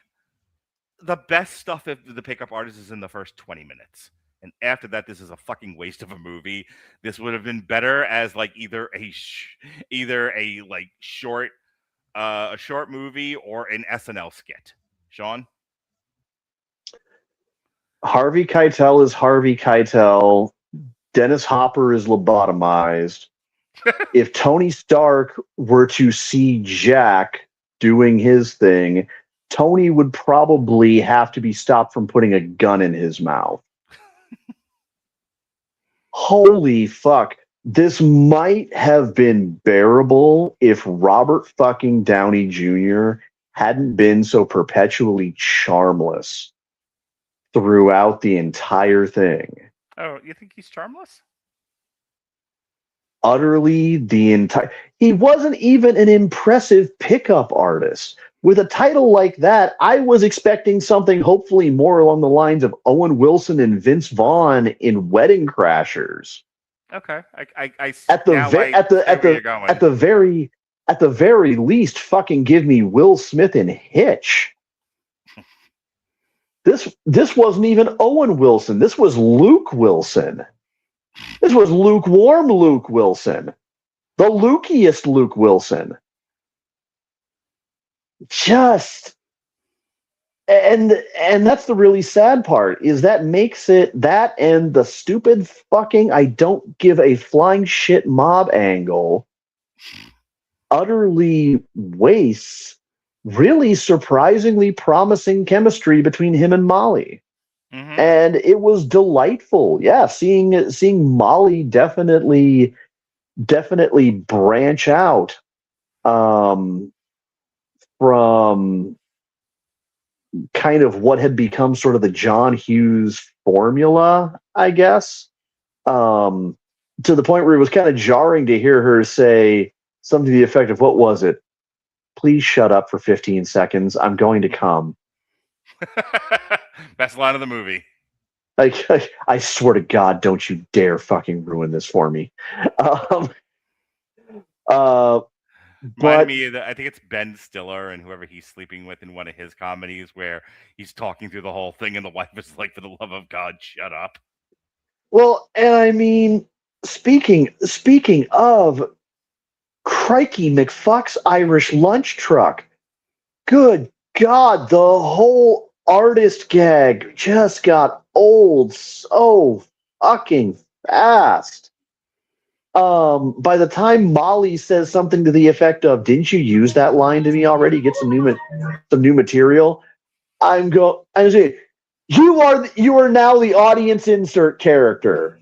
the best stuff of the pickup artist is in the first 20 minutes. And after that, this is a fucking waste of a movie. This would have been better as like either a like short a short movie or an SNL skit. Sean? Harvey Keitel is Harvey Keitel. Dennis Hopper is lobotomized. If Tony Stark were to see Jack doing his thing, Tony would probably have to be stopped from putting a gun in his mouth. Holy fuck. This might have been bearable if Robert fucking Downey Jr. hadn't been so perpetually charmless throughout the entire thing. Oh, you think he's charmless? utterly the entire. He wasn't even an impressive pickup artist. With a title like that, I was expecting something hopefully more along the lines of Owen Wilson and Vince Vaughn in Wedding Crashers. Okay, At the now ve- I see where you're going. at the very least, fucking give me Will Smith in Hitch. This wasn't even Owen Wilson. This was Luke Wilson. This was lukewarm Luke Wilson. The Lukiest Luke Wilson. Just and that's the really sad part, is that makes it that and the stupid fucking I don't give a flying shit mob angle utterly wastes really surprisingly promising chemistry between him and Molly. Mhm. And it was delightful. Yeah, seeing Molly definitely branch out from kind of what had become sort of the John Hughes formula, I guess, to the point where it was kind of jarring to hear her say something to the effect of, what was it? Please shut up for 15 seconds. I'm going to come. Best line of the movie. I swear to God, don't you dare fucking ruin this for me. Reminded But me of I think it's Ben Stiller and whoever he's sleeping with in one of his comedies where he's talking through the whole thing and the wife is like, for the love of God, shut up. well, and I mean, speaking of crikey McFuck's Irish lunch truck, good God, the whole artist gag just got old so fucking fast. By the time Molly says something to the effect of, "Didn't you use that line to me already? Get some new material." I'm saying, you are now the audience insert character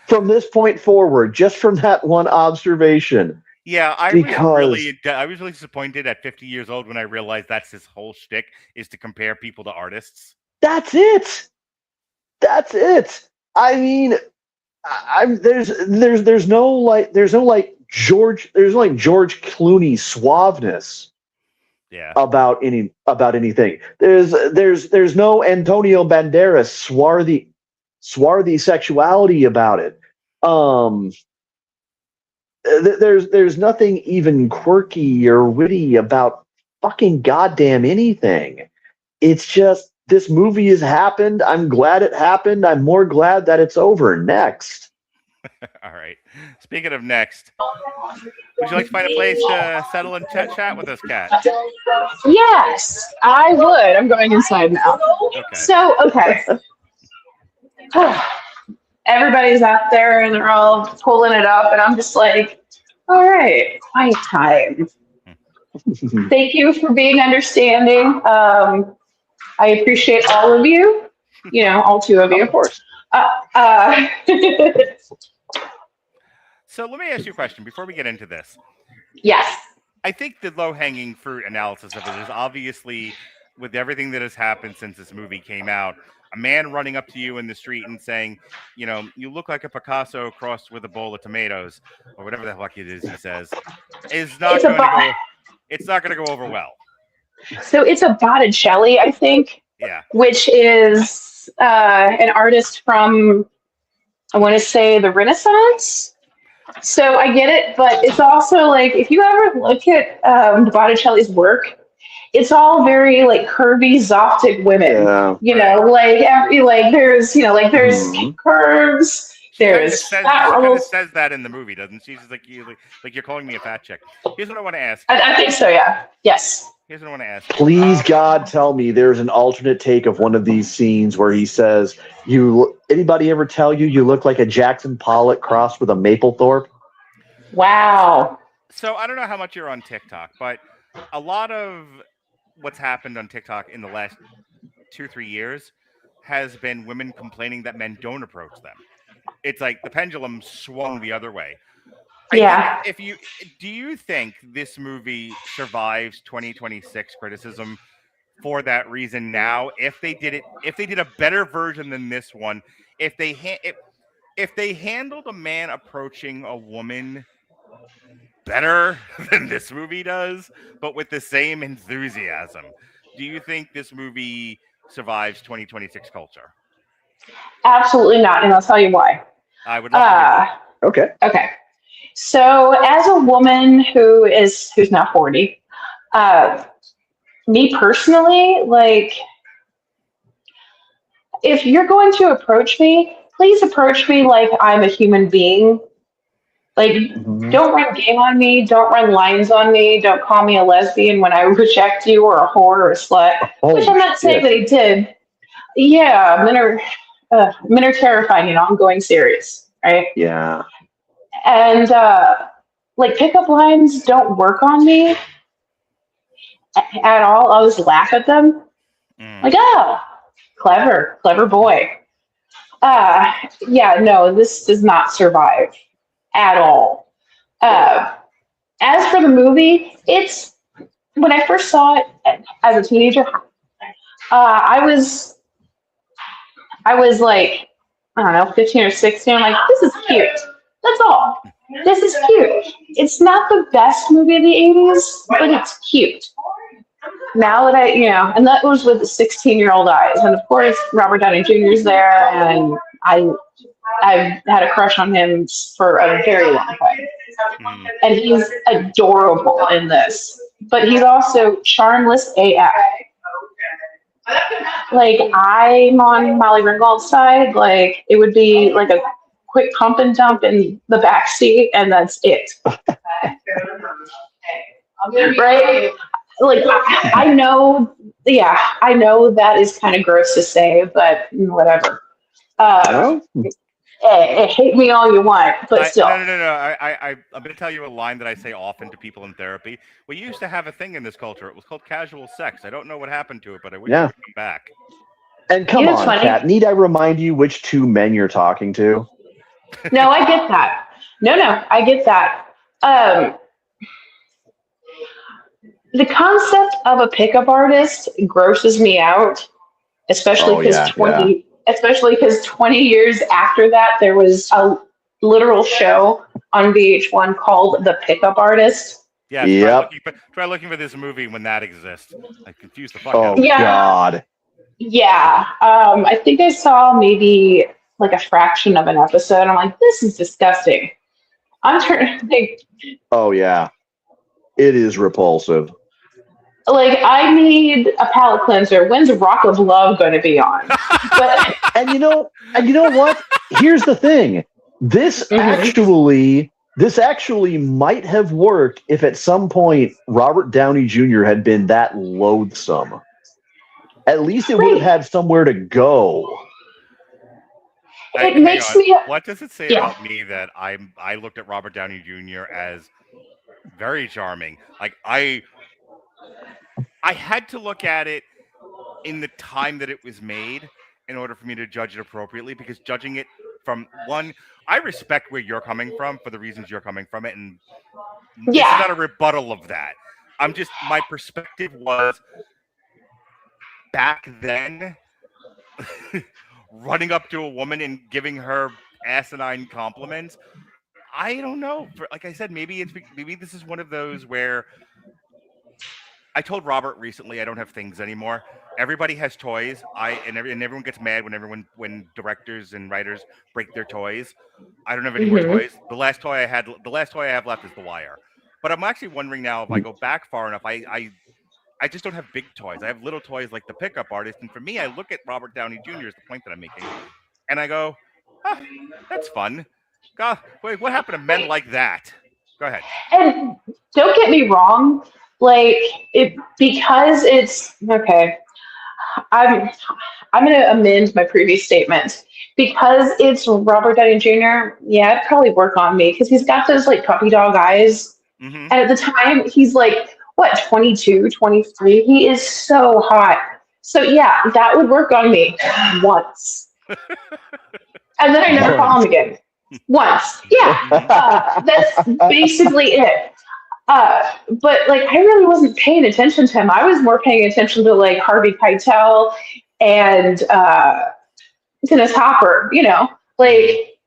from this point forward, just from that one observation. Yeah, I Because was really disappointed at 50 years old when I realized that's his whole shtick, is to compare people to artists. that's it. That's it. I mean, there's no George Clooney suaveness Yeah. about anything. There's no Antonio Banderas swarthy sexuality about it. There's nothing even quirky or witty about fucking goddamn anything. It's just, this movie has happened. I'm glad it happened. I'm more glad that it's over. Next. All right. Speaking of next, would you like to find a place to settle and chat with us, Kat? Yes, I would. I'm going inside now. Okay. So, okay. Everybody's out there and they're all pulling it up, and I'm just like, all right, quiet time. Thank you for being understanding. I appreciate all of you. You know, all two of you. Of course. So let me ask you a question before we get into this. Yes. I think the low-hanging fruit analysis of it is obviously, with everything that has happened since this movie came out, a man running up to you in the street and saying, you know, you look like a Picasso crossed with a bowl of tomatoes, or whatever the fuck it is he says, is not going to go. It's not going to go over well. So it's a Botticelli, I think. Yeah. Which is an artist from, I want to say, the Renaissance. So I get it, but it's also like, if you ever look at Botticelli's work, it's all very like curvy, Zoptic women. Yeah. You know, like there's curves. There's She kind of says that in the movie, doesn't she? She's like you're calling me a fat chick. Here's what I want to ask. I think so. Yeah. Yes. Here's what I want to ask. Please, God, tell me there's an alternate take of one of these scenes where he says, anybody ever tell you look like a Jackson Pollock crossed with a Mapplethorpe? Wow. So I don't know how much you're on TikTok, but a lot of what's happened on TikTok in the last 2-3 years has been women complaining that men don't approach them. It's like the pendulum swung the other way. Yeah. Do you think this movie survives 2026 criticism for that reason now? If they did a better version than this one, if if they handled a man approaching a woman better than this movie does, but with the same enthusiasm, do you think this movie survives 2026 culture? Absolutely not, and I'll tell you why. I would love to hear that. Okay. Okay. So, as a woman who's now 40, me personally, like, if you're going to approach me, please approach me like I'm a human being. Like, don't run game on me. Don't run lines on me. Don't call me a lesbian when I reject you, or a whore or a slut. Which I'm not saying that he did. Yeah, men are terrifying, I'm going serious, right? Yeah. And like, pickup lines don't work on me at all. I'll just laugh at them. Like, oh, clever boy. Yeah, no, this does not survive at all. As for the movie, when I first saw it as a teenager, I was like, I don't know, 15 or 16. I'm like, this is cute. That's all. This is cute. It's not the best movie of the 80s, but it's cute. Now that and that was with the 16-year-old eyes. And of course, Robert Downey Jr. is there, and I've had a crush on him for a very long time. And he's adorable in this. But he's also charmless AF. Like, I'm on Molly Ringwald's side. Like, it would be like a quick pump and dump in the back seat, and that's it. Right? Like, I know that is kind of gross to say, but whatever. Hate me all you want, but still. No. I'm going to tell you a line that I say often to people in therapy. We used to have a thing in this culture. It was called casual sex. I don't know what happened to it, but I wish it would come back. And come on, Kat, need I remind you which two men you're talking to? No, I get that. No, I get that. The concept of a pickup artist grosses me out, especially because 20 years after that, there was a literal show on VH1 called The Pickup Artist. Yeah, try looking for this movie when that exists. I confused the fuck out. Oh, God. Yeah. I think I saw maybe like a fraction of an episode. I'm like, this is disgusting. I'm trying to think. Oh, yeah. It is repulsive. Like, I need a palate cleanser. When's Rock of Love going to be on? But and you know what? Here's the thing. This actually might have worked if at some point Robert Downey Jr. had been that loathsome. At least it would have had somewhere to go. It makes me. What does it say about me that I looked at Robert Downey Jr. as very charming? Like, I had to look at it in the time that it was made in order for me to judge it appropriately, because judging it from one, I respect where you're coming from for the reasons you're coming from it, and this is not a rebuttal of that. My perspective was back then running up to a woman and giving her asinine compliments. I don't know. Like I said, maybe this is one of those where I told Robert recently I don't have things anymore. Everybody has toys. And everyone gets mad when directors and writers break their toys. I don't have any more toys. The last toy I have left is The Wire. But I'm actually wondering now, if I go back far enough, I just don't have big toys. I have little toys like the pickup artist. And for me, I look at Robert Downey Jr. as the point that I'm making, and I go, that's fun. God, wait, what happened to men like that? Go ahead. And don't get me wrong. Like, because it's okay. I'm going to amend my previous statement. Because it's Robert Downey Jr., yeah, it'd probably work on me, because he's got those, like, puppy dog eyes. And at the time, he's, like, 22, 23? He is so hot. So, yeah, that would work on me once. And then I never call him again. Once. Yeah. That's basically it. But, like, I really wasn't paying attention to him. I was more paying attention to, like, Harvey Keitel and Dennis Hopper, Like,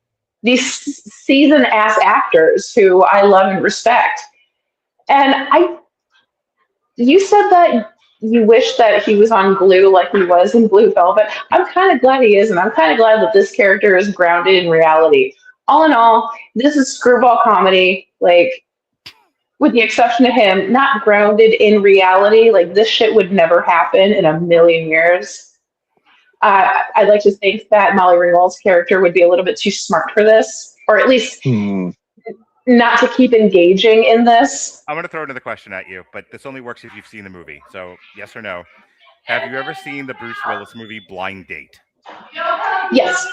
these seasoned ass actors who I love and respect. And you said that you wish that he was on Glue like he was in Blue Velvet. I'm kind of glad he is, and I'm kind of glad that this character is grounded in reality. All in all, this is screwball comedy, like, with the exception of him, not grounded in reality. Like, this shit would never happen in a million years. I'd like to think that Molly Ringwald's character would be a little bit too smart for this, or at least not to keep engaging in this. I'm going to throw another question at you, but this only works if you've seen the movie. So, yes or no? Have you ever seen the Bruce Willis movie Blind Date? Yes,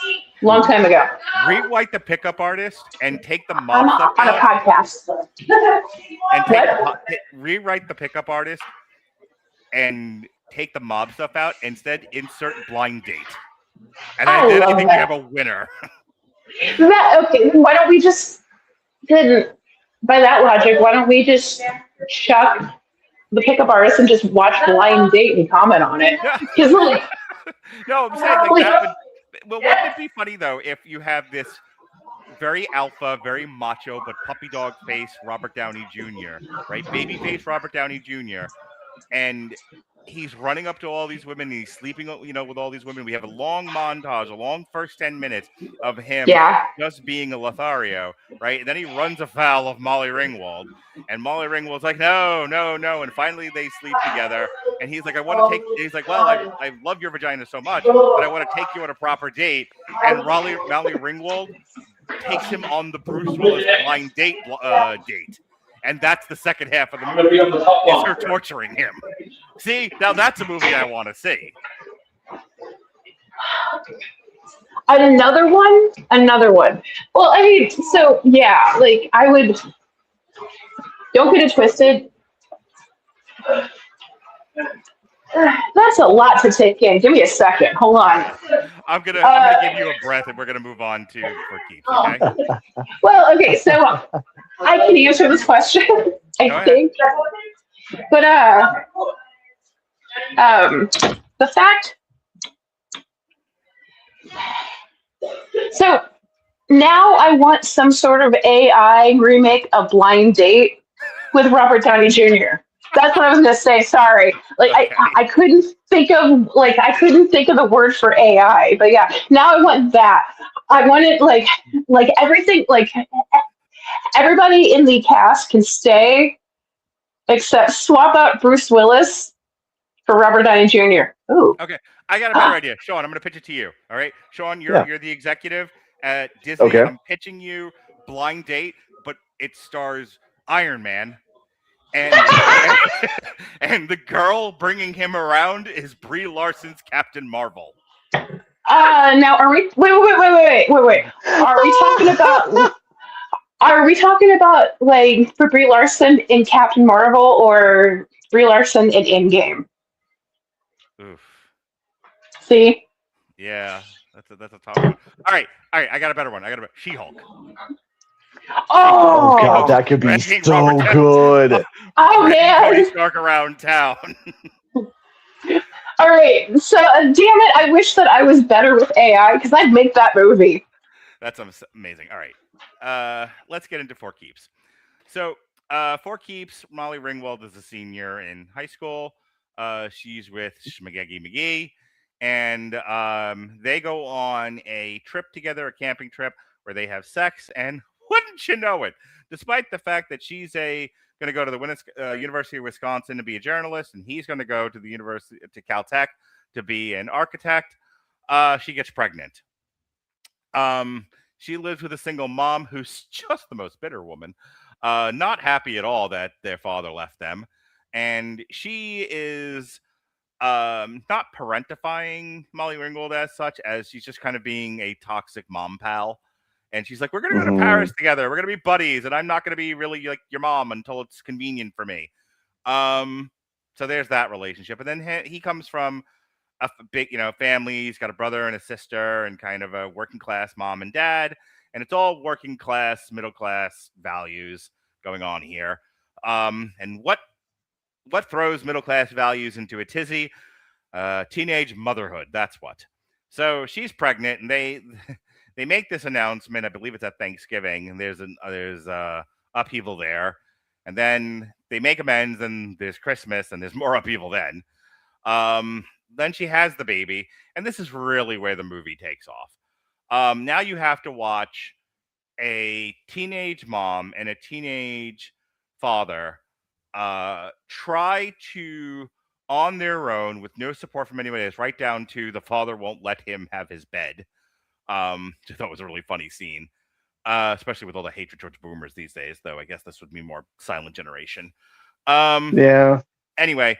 long time ago. Rewrite the pickup artist and take the I'm mob stuff on a out. podcast. And rewrite the pickup artist and take the mob stuff out. Instead, insert Blind Date. And I think you have a winner. Okay, why don't we just, then, by that logic, why don't we just chuck the pickup artist and just watch Blind Date and comment on it? Because, like, no, I'm saying like that would. Well, wouldn't it be funny though if you have this very alpha, very macho, but puppy dog face Robert Downey Jr., right? Baby face Robert Downey Jr., and he's running up to all these women, and he's sleeping, with all these women. We have a long montage, a long first 10 minutes of him just being a Lothario, right? And then he runs afoul of Molly Ringwald, and Molly Ringwald's like, no, and finally they sleep together, and he's like, he's like, well, I love your vagina so much, but I want to take you on a proper date, and Molly Ringwald takes him on the Bruce Willis Blind Date date. And that's the second half of the movie, is her torturing him. See, now that's a movie I want to see. Another one. Well, I mean, so yeah, like, I would. Don't get it twisted. That's a lot to take in. Give me a second. Hold on. I'm gonna give you a breath, and we're gonna move on to For Keeps. Okay. Well, okay, so I can answer this question, I think. But the fact. So now I want some sort of AI remake of Blind Date with Robert Downey Jr. That's what I was gonna say. Sorry, like okay. I couldn't think of the word for AI, but yeah, now I want that. I want it like everything, like everybody in the cast can stay, except swap out Bruce Willis for Robert Downey Jr. Ooh. Okay, I got a better idea, Sean. I'm gonna pitch it to you. All right, Sean, you're the executive at Disney. Okay. I'm pitching you Blind Date, but it stars Iron Man. And the girl bringing him around is Brie Larson's Captain Marvel. Now are we? Wait. Are we talking about like for Brie Larson in Captain Marvel or Brie Larson in Endgame? Oof. See? Yeah, that's a tough one. All right. I got a better one. She-Hulk. Oh God, that could be so good. Oh man, Tony Stark around town. All right, so damn it! I wish that I was better with AI because I'd make that movie. That's amazing. All right, let's get into For Keeps. So, For Keeps, Molly Ringwald is a senior in high school. She's with Schmagegi McGee, and they go on a trip together, a camping trip where they have sex, and wouldn't you know it? Despite the fact that she's going to go to the University of Wisconsin to be a journalist, and he's going to go to the to Caltech to be an architect, she gets pregnant. She lives with a single mom who's just the most bitter woman, not happy at all that their father left them, and she is not parentifying Molly Ringwald as such, as she's just kind of being a toxic mom pal. And she's like, we're going to go to Paris together. We're going to be buddies. And I'm not going to be really like your mom until it's convenient for me. So there's that relationship. And then he comes from a big, family. He's got a brother and a sister and kind of a working class mom and dad. And it's all working class, middle class values going on here. And what throws middle class values into a tizzy? Teenage motherhood. That's what. So she's pregnant, and they they make this announcement. I believe it's at Thanksgiving, and there's upheaval there, and then they make amends, and there's Christmas, and there's more upheaval then. Then she has the baby, and this is really where the movie takes off. Now you have to watch a teenage mom and a teenage father try to, on their own, with no support from anybody else, right down to the father won't let him have his bed. Which I thought was a really funny scene, especially with all the hatred towards boomers these days, though I guess this would be more silent generation. Yeah. Anyway,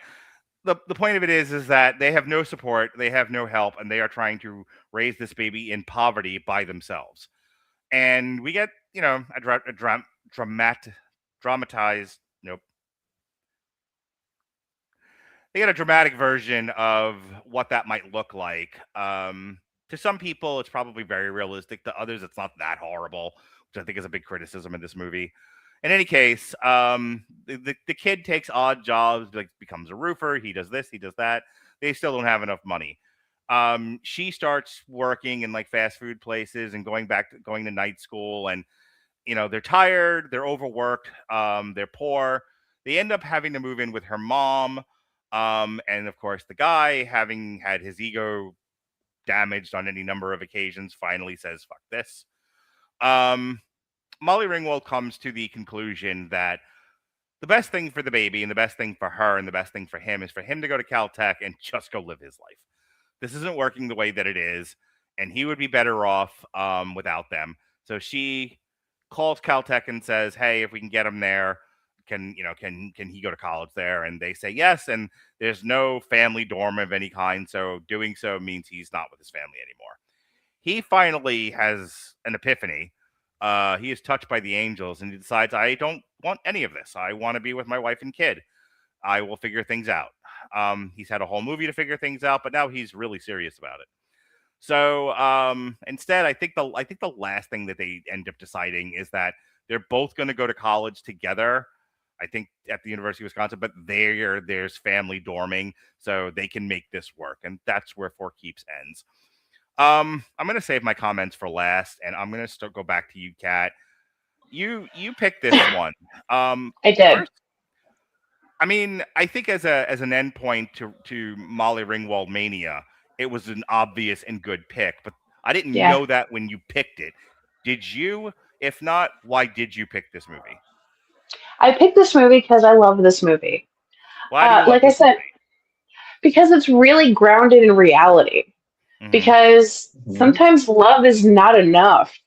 the point of it is that they have no support, they have no help, and they are trying to raise this baby in poverty by themselves. And we get, a dramatized, nope. They get a dramatic version of what that might look like. To some people, it's probably very realistic. To others, it's not that horrible, which I think is a big criticism in this movie. In any case, the kid takes odd jobs, like becomes a roofer. He does this, he does that. They still don't have enough money. She starts working in like fast food places and going to night school, and they're tired, they're overworked, they're poor. They end up having to move in with her mom, and of course, the guy, having had his ego damaged on any number of occasions, finally says, "Fuck this." Molly Ringwald comes to the conclusion that the best thing for the baby and the best thing for her and the best thing for him is for him to go to Caltech and just go live his life. This isn't working the way that it is, and he would be better off without them. So she calls Caltech and says, "Hey, if we can get him there, can he go to college there?" And they say yes, and there's no family dorm of any kind, so doing so means he's not with his family anymore. He finally has an epiphany. He is touched by the angels, and he decides, I don't want any of this. I want to be with my wife and kid. I will figure things out. He's had a whole movie to figure things out, but now he's really serious about it. So instead, I think the last thing that they end up deciding is that they're both going to go to college together. I think at the University of Wisconsin, but there's family dorming, so they can make this work, and that's where For Keeps ends. I'm going to save my comments for last, and I'm going to go back to you, Kat. You picked this one. I did. First, I mean, I think as an endpoint to Molly Ringwald mania, it was an obvious and good pick, but I didn't know that when you picked it. Did you? If not, why did you pick this movie? I picked this movie because I love this movie. Why do you love like I said, movie? Because it's really grounded in reality. Mm-hmm. Because sometimes love is not enough.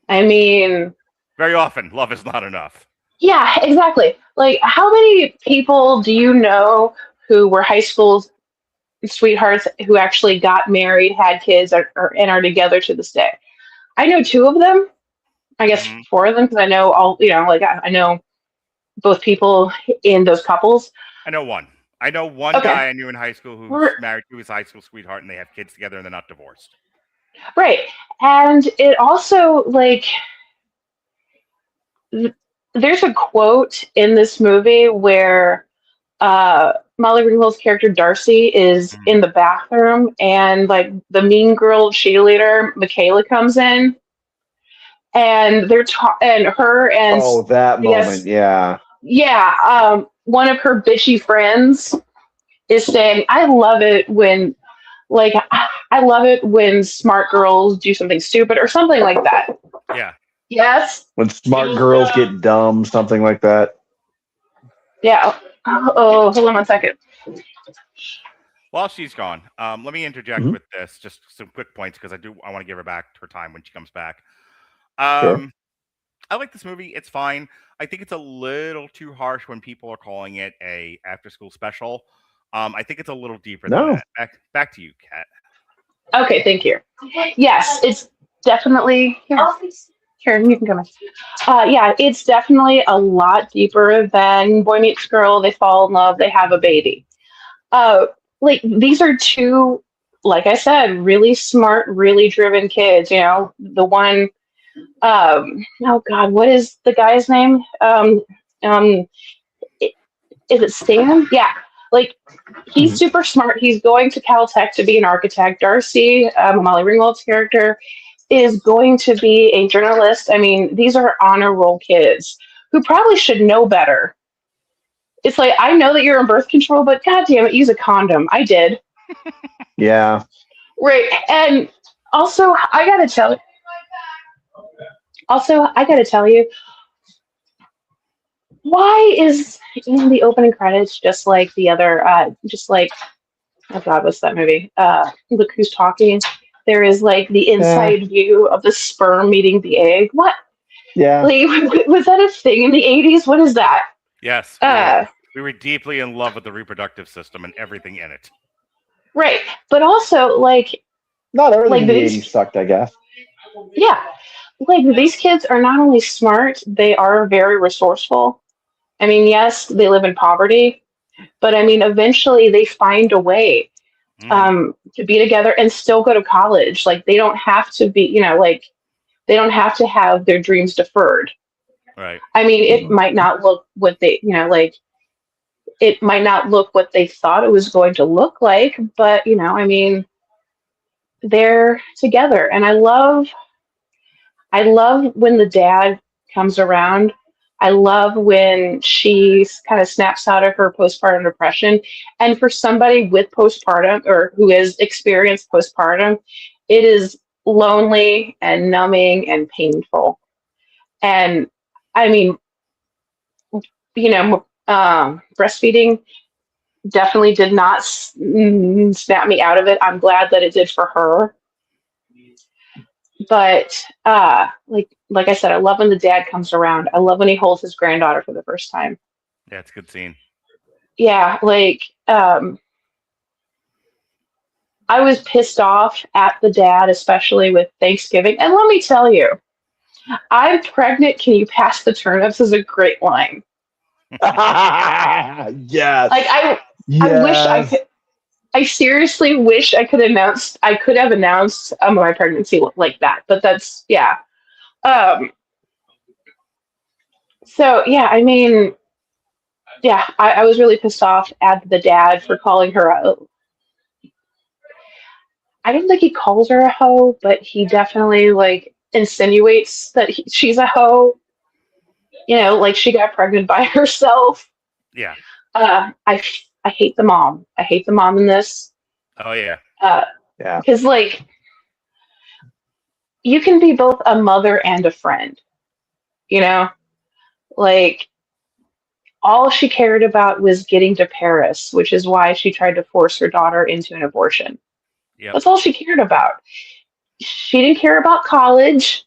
I mean, very often love is not enough. Yeah, exactly. Like, how many people do you know who were high school sweethearts who actually got married, had kids, and are together to this day? I know 2 of them. I guess 4 of them, because I know all. I know both people in those couples. I know one. I know one guy I knew in high school who's married to his high school sweetheart, and they have kids together, and they're not divorced. Right. And it also, there's a quote in this movie where Molly Ringwald's character Darcy is in the bathroom, and the mean girl cheerleader Michaela comes in, and they're and her and that moment, one of her bitchy friends is saying, "I love it when smart girls do something stupid," or something like that. Yeah. Yes. When smart girls get dumb, something like that. Yeah. Oh, hold on one second. While she's gone, let me interject with this, just some quick points, because I want to give her back her time when she comes back. Sure. I like this movie. It's fine. I think it's a little too harsh when people are calling it a after-school special. I think it's a little deeper than that. Back to you, Kat. Okay, thank you. Yes, it's definitely here. You can come in. It's definitely a lot deeper than Boy Meets Girl. They fall in love. They have a baby. These are 2, like I said, really smart, really driven kids. The one. Oh God, what is the guy's name? Is it Stan? Yeah. He's super smart. He's going to Caltech to be an architect. Darcy, Molly Ringwald's character, is going to be a journalist. I mean, these are honor roll kids who probably should know better. It's like, I know that you're on birth control, but god damn it, use a condom. I did. Yeah. Right. And also, I gotta tell you, why is in the opening credits just like the other, just like, oh god, what's that movie? Look Who's Talking. There is like the inside view of the sperm meeting the egg. What? Yeah. Like, was that a thing in the 80s? What is that? Yes. We were deeply in love with the reproductive system and everything in it. Right. But also, like, Not everything like in the these- 80s sucked, I guess. yeah. Like, these kids are not only smart, they are very resourceful. I mean, yes, they live in poverty, but I mean, eventually they find a way to be together and still go to college. Like, they don't have to be, like, they don't have to have their dreams deferred. Right. I mean, it might not look what they, like, it might not look what they thought it was going to look like, but, I mean, they're together. And I love when the dad comes around. I love when she kind of snaps out of her postpartum depression. And for somebody with postpartum or who has experienced postpartum, it is lonely and numbing and painful. And I mean, breastfeeding definitely did not snap me out of it. I'm glad that it did for her. But like I said, I love when the dad comes around. I love when he holds his granddaughter for the first time. Yeah, it's a good scene. Yeah, like I was pissed off at the dad, especially with Thanksgiving. And let me tell you, I'm pregnant. Can you pass the turnips is a great line. Yes. Like I wish I could. I seriously wish I could have announced my pregnancy like that. But that's yeah. So yeah, I mean, yeah, I was really pissed off at the dad for calling her a. I don't think he calls her a hoe, but he definitely like insinuates that she's a hoe. Like she got pregnant by herself. Yeah. I hate the mom. I hate the mom in this. Oh yeah. Yeah. Because like you can be both a mother and a friend. Like all she cared about was getting to Paris, which is why she tried to force her daughter into an abortion. Yep. That's all she cared about. She didn't care about college.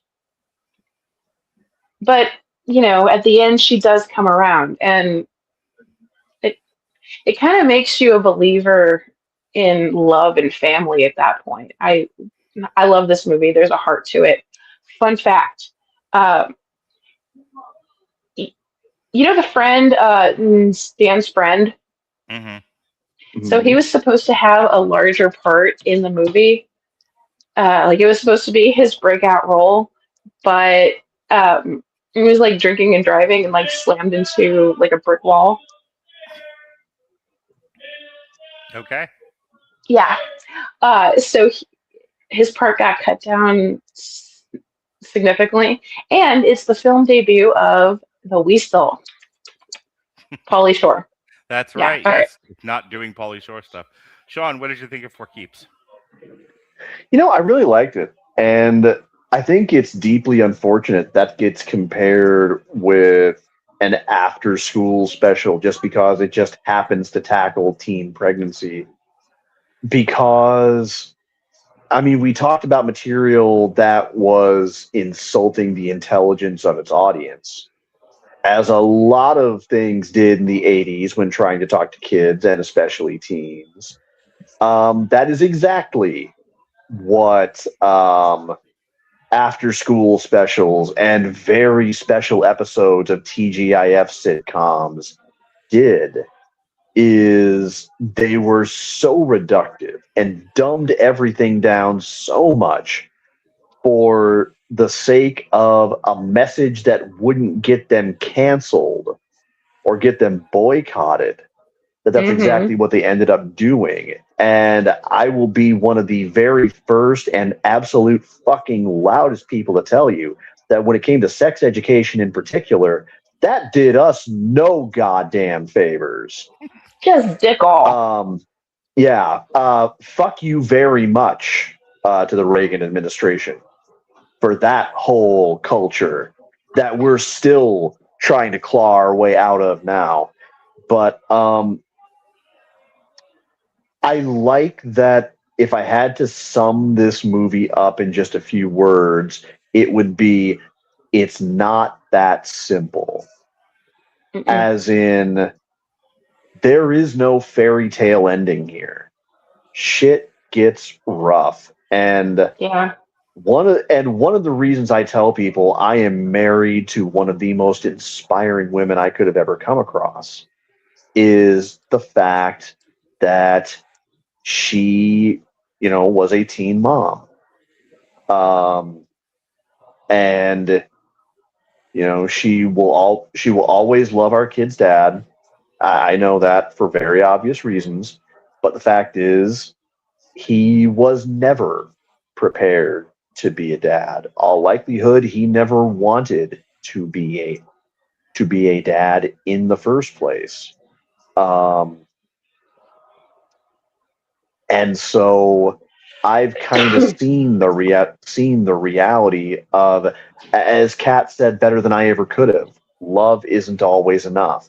But, at the end she does come around, and it kind of makes you a believer in love and family at that point. I love this movie. There's a heart to it. Fun fact. The friend, Dan's friend. Mm-hmm. So he was supposed to have a larger part in the movie. Like it was supposed to be his breakout role, but he was like drinking and driving and like slammed into like a brick wall. Okay. Yeah. So his part got cut down significantly, and it's the film debut of the Weasel, Pauly Shore. That's Yeah, right. all Yes. It's not doing Pauly Shore stuff. Sean, what did you think of For Keeps? I really liked it. And I think it's deeply unfortunate that gets compared with an after school special just because it just happens to tackle teen pregnancy. Because, we talked about material that was insulting the intelligence of its audience, as a lot of things did in the 80s when trying to talk to kids and especially teens. That is exactly what after school specials and very special episodes of TGIF sitcoms did. Is they were so reductive and dumbed everything down so much for the sake of a message that wouldn't get them canceled or get them boycotted, that's exactly what they ended up doing. And I will be one of the very first and absolute fucking loudest people to tell you that when it came to sex education in particular, that did us no goddamn favors. Just dick all. Fuck you very much to the Reagan administration for that whole culture that we're still trying to claw our way out of now. But I like that if I had to sum this movie up in just a few words, it would be it's not that simple. As in, there is no fairy tale ending here. Shit gets rough. And one of the reasons I tell people I am married to one of the most inspiring women I could have ever come across is the fact that she, was a teen mom. And she will always love our kid's dad. I know that for very obvious reasons, but the fact is he was never prepared to be a dad. All likelihood he never wanted to be a dad in the first place. And so I've kind of seen the reality of, as Kat said better than I ever could have, love isn't always enough.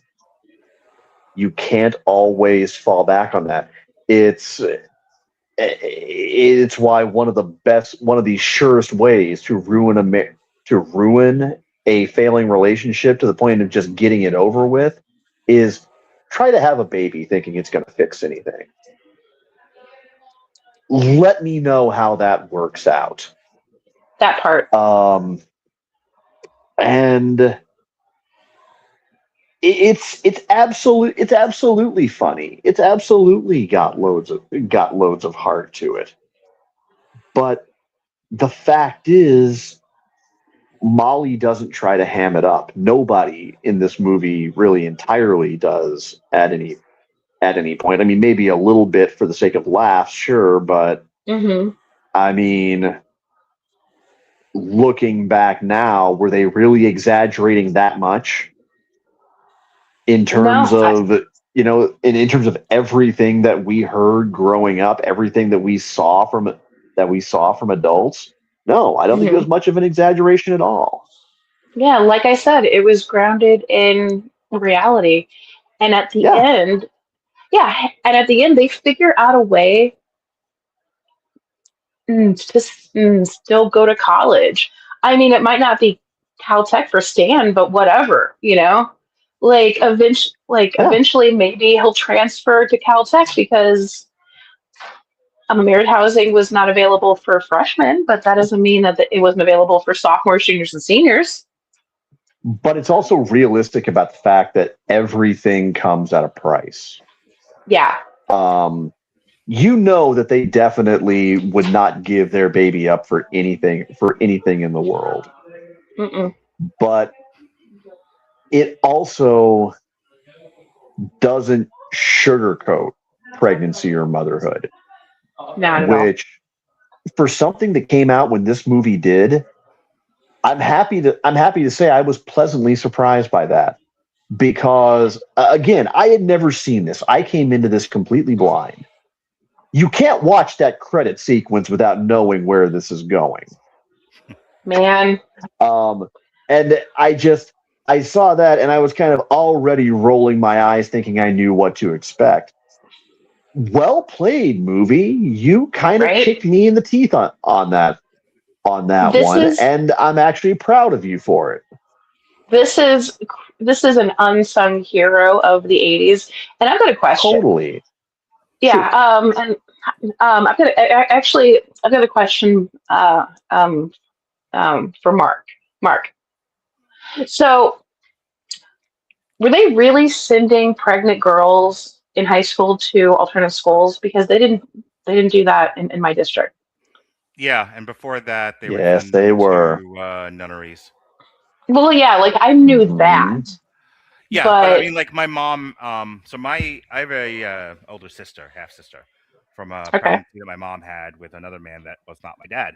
You can't always fall back on that. It's why one of the surest ways to ruin a failing relationship to the point of just getting it over with is try to have a baby thinking it's going to fix anything. Let me know how that works out. That part. And it's absolutely funny. It's absolutely got loads of heart to it. But the fact is, Molly doesn't try to ham it up. Nobody in this movie really entirely does at any point. I mean, maybe a little bit for the sake of laughs, sure, but I mean, looking back now, were they really exaggerating that much in terms of in terms of everything that we heard growing up, everything that we saw from adults? No, I don't think it was much of an exaggeration at all. Yeah, like I said, it was grounded in reality, and at the end. Yeah, and at the end, they figure out a way to still go to college. I mean, it might not be Caltech for Stan, but whatever, eventually, maybe he'll transfer to Caltech because merit housing was not available for freshmen, but that doesn't mean that it wasn't available for sophomores, juniors, and seniors. But it's also realistic about the fact that everything comes at a price. Yeah. That they definitely would not give their baby up for anything in the world. But it also doesn't sugarcoat pregnancy or motherhood. Not at all. Which, for something that came out when this movie did, I'm happy to say I was pleasantly surprised by that. Because, again, I had never seen this. I came into this completely blind. You can't watch that credit sequence without knowing where this is going. Man. And I saw that and I was kind of already rolling my eyes thinking I knew what to expect. Well played, movie. You kind of kicked me in the teeth on that one, and I'm actually proud of you for it. This is an unsung hero of the 80s, and I've got a question. Totally. Yeah, I've got a question for Mark. Mark, so were they really sending pregnant girls in high school to alternative schools? Because they didn't do that in my district. Yeah, and before that, they were to nunneries. Well, yeah, I knew that. Yeah, but I But mean, like my mom. I have a older sister, half sister, from a okay. pregnancy that my mom had with another man that was not my dad,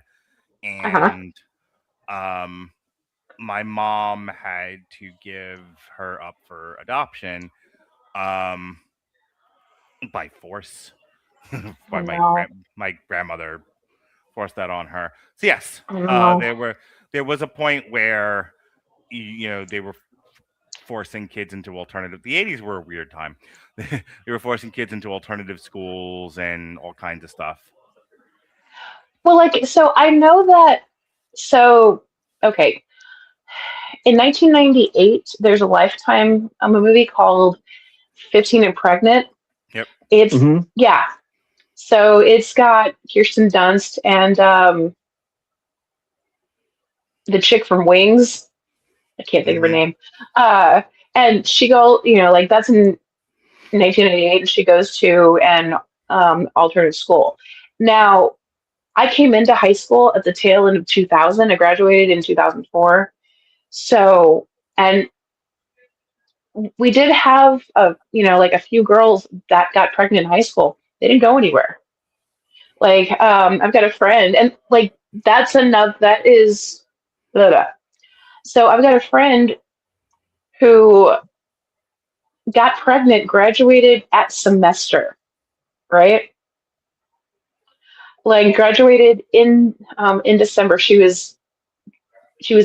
Uh-huh. and um, my mom had to give her up for adoption, um, by force. Oh By no. my grandmother forced that on her. So yes, Oh no. there was a point where they were forcing kids into alternative. The 80s were a weird time. They were forcing kids into alternative schools and all kinds of stuff. Well, like, so I know that. So, okay, in 1998, there's a Lifetime a movie called 15 and Pregnant. Yep. It's Mm-hmm. yeah. So it's got Kirsten Dunst and the chick from Wings. I can't think of her Mm-hmm. name. Uh, and she like that's in 1998, and she goes to an alternative school. Now, I came into high school at the tail end of 2000. I graduated in 2004. So, and we did have like a few girls that got pregnant in high school. They didn't go anywhere. Like, I've got a friend, and like that's enough. That is, blah, blah. So I've got a friend who got pregnant, graduated at semester, right? Like graduated in December. She was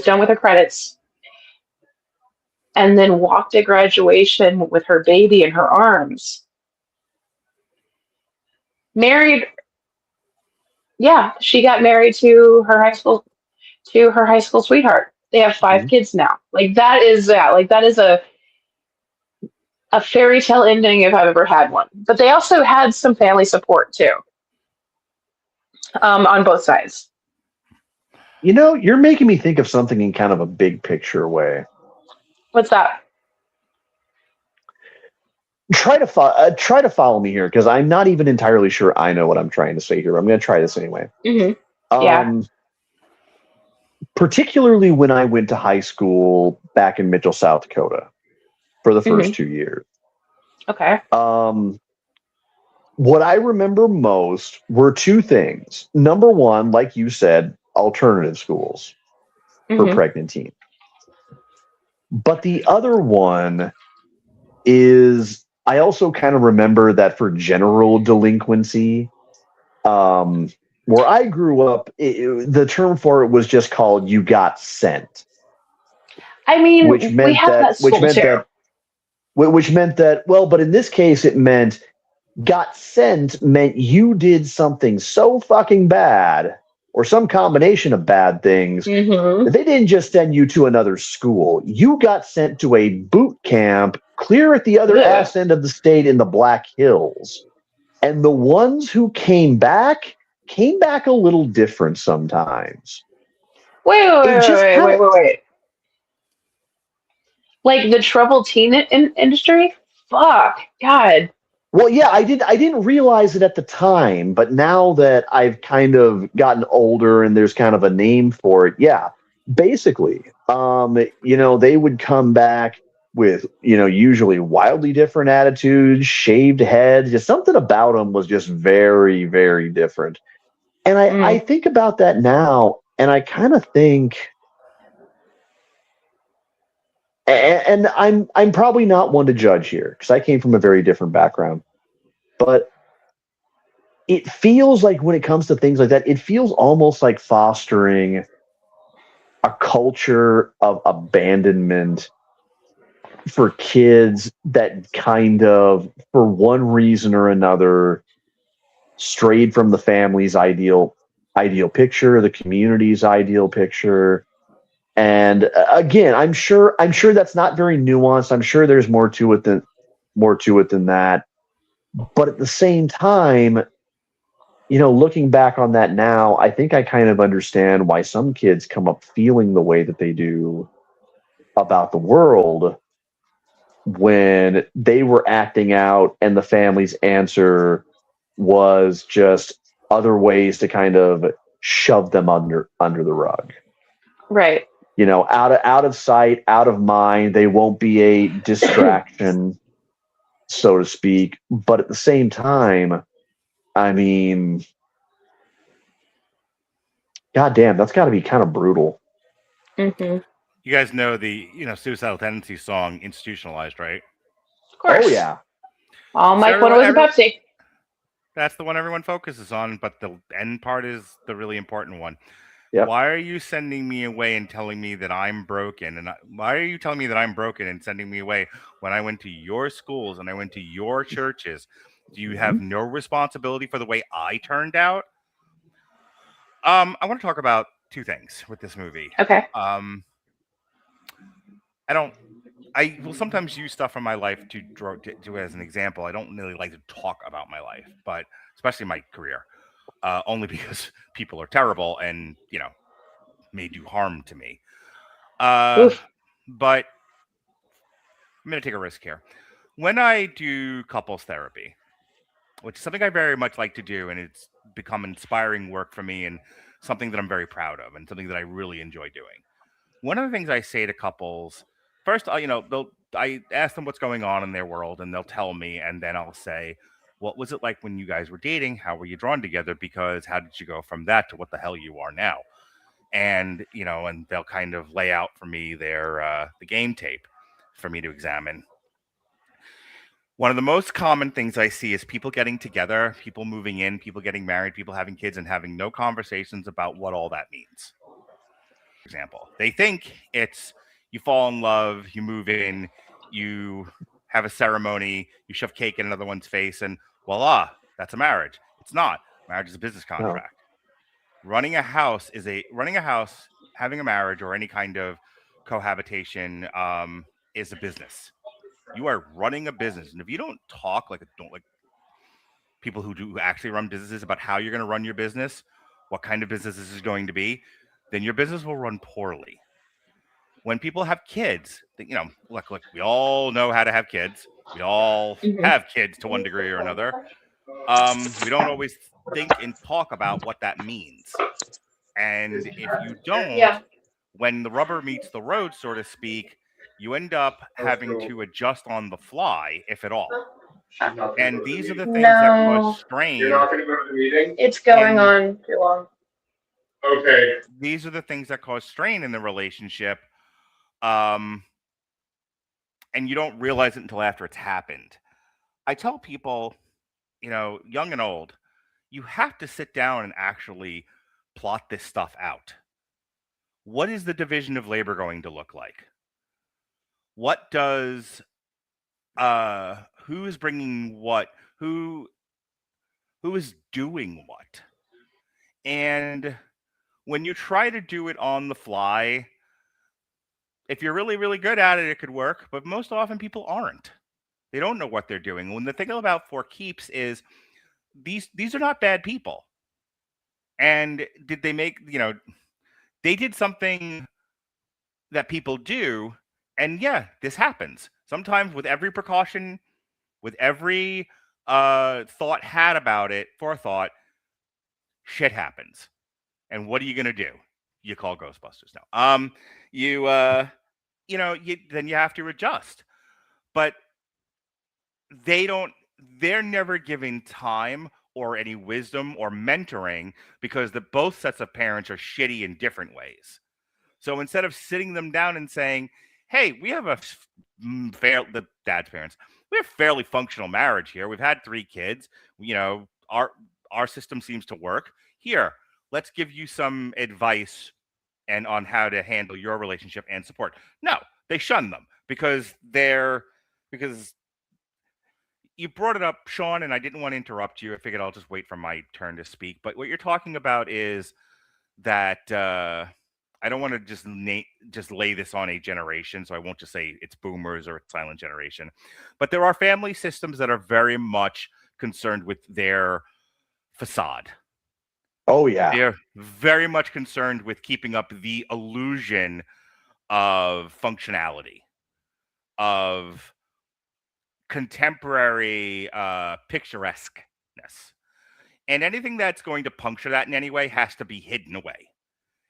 done with her credits, and then walked to graduation with her baby in her arms. Married, yeah, she got married to her high school sweetheart. They have 5 Mm-hmm. kids now. Like that is a fairy tale ending if I've ever had one. But they also had some family support too, on both sides. You're making me think of something in kind of a big picture way. What's that? Try to follow me here because I'm not even entirely sure I know what I'm trying to say here. I'm going to try this anyway. Mm-hmm. Yeah. Particularly when I went to high school back in Mitchell, South Dakota, for the first 2 years. Okay. What I remember most were 2 things. Number one, like you said, alternative schools for pregnant teens. But the other one is I also kind of remember that for general delinquency, where I grew up, the term for it was just called "you got sent," I mean, which we meant have that school too. which meant that well, but in this case, it meant got sent meant you did something so fucking bad, or some combination of bad things. Mm-hmm. They didn't just send you to another school. You got sent to a boot camp clear at the other Ugh. ass end of the state in the Black Hills. And the ones who came back a little different sometimes. Wait. Like the troubled teen industry? Fuck. God. Well, yeah, I didn't realize it at the time, but now that I've kind of gotten older and there's kind of a name for it, yeah. Basically, they would come back with, usually wildly different attitudes, shaved heads, just something about them was just very, very different. And I think about that now, and I kind of think, and I'm probably not one to judge here because I came from a very different background, but it feels like when it comes to things like that, it feels almost like fostering a culture of abandonment for kids that kind of, for one reason or another, strayed from the family's ideal picture, the community's ideal picture. And again, I'm sure that's not very nuanced. I'm sure there's more to it than that. But at the same time, looking back on that now, I think I kind of understand why some kids come up feeling the way that they do about the world when they were acting out and the family's answer was just other ways to kind of shove them under the rug. Right. out of sight, out of mind. They won't be a distraction, so to speak. But at the same time, I mean, goddamn, that's got to be kind of brutal. Mm-hmm. You guys know the suicidal tendencies song "Institutionalized," right? Of course. Oh yeah. All Mike wanted was a Pepsi. That's the one everyone focuses on, but the end part is the really important one. Yep. Why are you sending me away and telling me that I'm broken? And why are you telling me that I'm broken and sending me away when I went to your schools and I went to your churches? Do you have no responsibility for the way I turned out? I want to talk about two things with this movie. Okay. I will sometimes use stuff from my life to do as an example. I don't really like to talk about my life, but especially my career, only because people are terrible and may do harm to me. But I'm going to take a risk here. When I do couples therapy, which is something I very much like to do, and it's become inspiring work for me and something that I'm very proud of and something that I really enjoy doing. One of the things I say to couples, first, I ask them what's going on in their world, and they'll tell me, and then I'll say, what was it like when you guys were dating? How were you drawn together? Because how did you go from that to what the hell you are now? And and they'll kind of lay out for me their the game tape for me to examine. One of the most common things I see is people getting together, people moving in, people getting married, people having kids, and having no conversations about what all that means. For example, they think it's you fall in love, you move in, you have a ceremony, you shove cake in another one's face, and voila, that's a marriage. It's not. Marriage is a business contract. Running a house, having a marriage or any kind of cohabitation is a business. You are running a business, and if you don't talk like people who do actually run businesses about how you're going to run your business, what kind of business this is going to be, then your business will run poorly. When people have kids, look, we all know how to have kids. We all have kids to one degree or another. We don't always think and talk about what that means. And if you don't, when the rubber meets the road, so to speak, you end up having to adjust on the fly, if at all. And these are the things that cause strain. You're not going to go to the meeting? It's going on too long. Okay. These are the things that cause strain in the relationship. And you don't realize it until after it's happened. I tell people, young and old, you have to sit down and actually plot this stuff out. What is the division of labor going to look like? What does who is bringing what? Who is doing what? And when you try to do it on the fly, if you're really, really good at it, it could work. But most often people aren't. They don't know what they're doing. When the thing about For Keeps is these are not bad people. And did they make, they did something that people do. And yeah, this happens. Sometimes with every precaution, with every thought had about it, forethought, shit happens. And what are you going to do? You call Ghostbusters now. Then you have to adjust. But they're never given time or any wisdom or mentoring because both sets of parents are shitty in different ways. So instead of sitting them down and saying, hey, we have the dad's parents, we have fairly functional marriage here. We've had 3 kids. Our system seems to work. Here, let's give you some advice and on how to handle your relationship and support. No, they shun them because you brought it up, Sean, and I didn't want to interrupt you. I figured I'll just wait for my turn to speak. But what you're talking about is that I don't want to just lay this on a generation, so I won't just say it's boomers or it's silent generation. But there are family systems that are very much concerned with their facade. Oh, yeah. They're very much concerned with keeping up the illusion of functionality, of contemporary picturesqueness. And anything that's going to puncture that in any way has to be hidden away.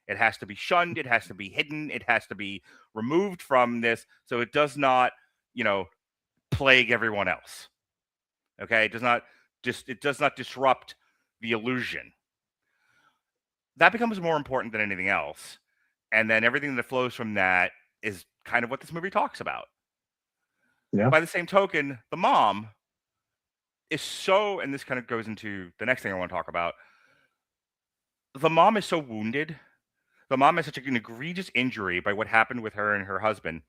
It has to be shunned. It has to be hidden. It has to be removed from this so it does not, plague everyone else. Okay, it does not disrupt the illusion. That becomes more important than anything else. And then everything that flows from that is kind of what this movie talks about. Yeah. By the same token, the mom is so, and this kind of goes into the next thing I want to talk about. The mom is so wounded. The mom has such an egregious injury by what happened with her and her husband,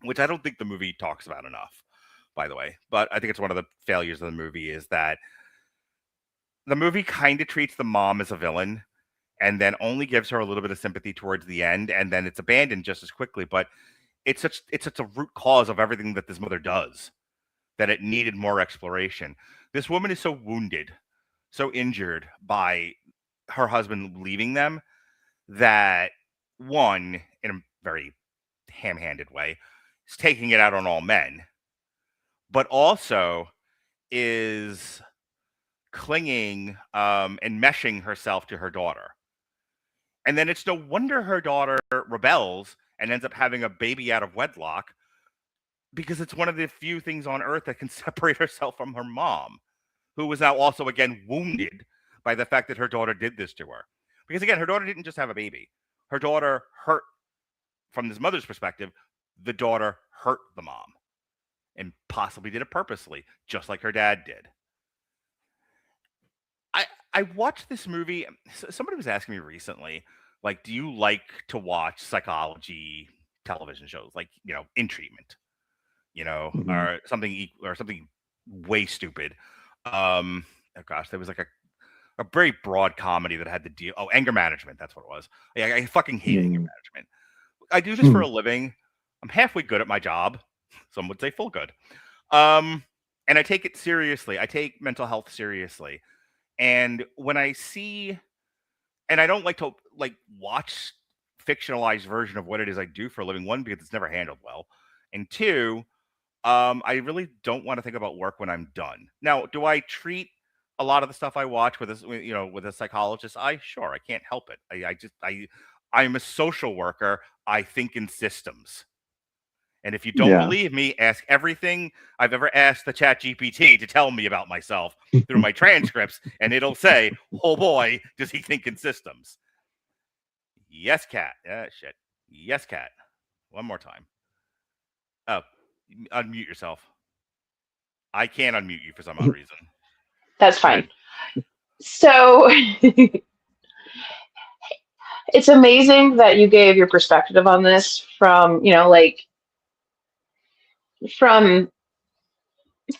which I don't think the movie talks about enough, by the way. But I think it's one of the failures of the movie is that the movie kind of treats the mom as a villain and then only gives her a little bit of sympathy towards the end, and then it's abandoned just as quickly. But it's such a root cause of everything that this mother does that it needed more exploration. This woman is so wounded, so injured by her husband leaving them that, one, in a very ham-handed way, is taking it out on all men, but also is clinging and meshing herself to her daughter. And then it's no wonder her daughter rebels and ends up having a baby out of wedlock, because it's one of the few things on earth that can separate herself from her mom, who was now also, again, wounded by the fact that her daughter did this to her. Because, again, her daughter didn't just have a baby. Her daughter hurt, from this mother's perspective, the daughter hurt the mom and possibly did it purposely, just like her dad did. I watched this movie. Somebody was asking me recently, like, do you like to watch psychology television shows, like, In Treatment, Mhm. or something way stupid. Oh gosh, there was like a very broad comedy that had the deal. Oh, Anger Management. That's what it was. I fucking hate Anger Mm. Management. I do this for a living. I'm halfway good at my job. Some would say full good. And I take it seriously. I take mental health seriously. And when I see, and I don't like to watch fictionalized version of what it is I do for a living. One, because it's never handled well, and two, I really don't want to think about work when I'm done. Now, do I treat a lot of the stuff I watch with a psychologist? Sure, I can't help it. I'm a social worker. I think in systems. And if you don't Yeah. believe me, ask everything I've ever asked the Chat GPT to tell me about myself through my transcripts, and it'll say, "Oh boy, does he think in systems?" Yes, cat. Shit. Yes, cat. One more time. Oh, unmute yourself. I can't unmute you for some odd reason. That's Go ahead. fine. So it's amazing that you gave your perspective on this from, from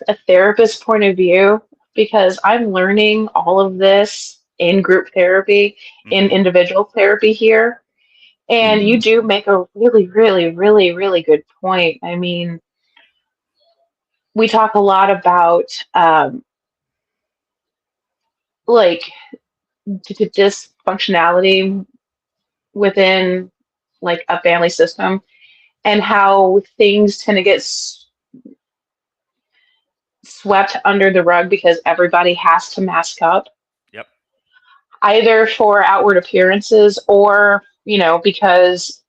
a therapist point of view, because I'm learning all of this in group therapy, in Mhm. individual therapy here. And you Mhm. do make a really, really, really, really good point. I mean, we talk a lot about like dysfunctionality within like a family system, and how things tend to get swept under the rug because everybody has to mask up, Yep. either for outward appearances or, because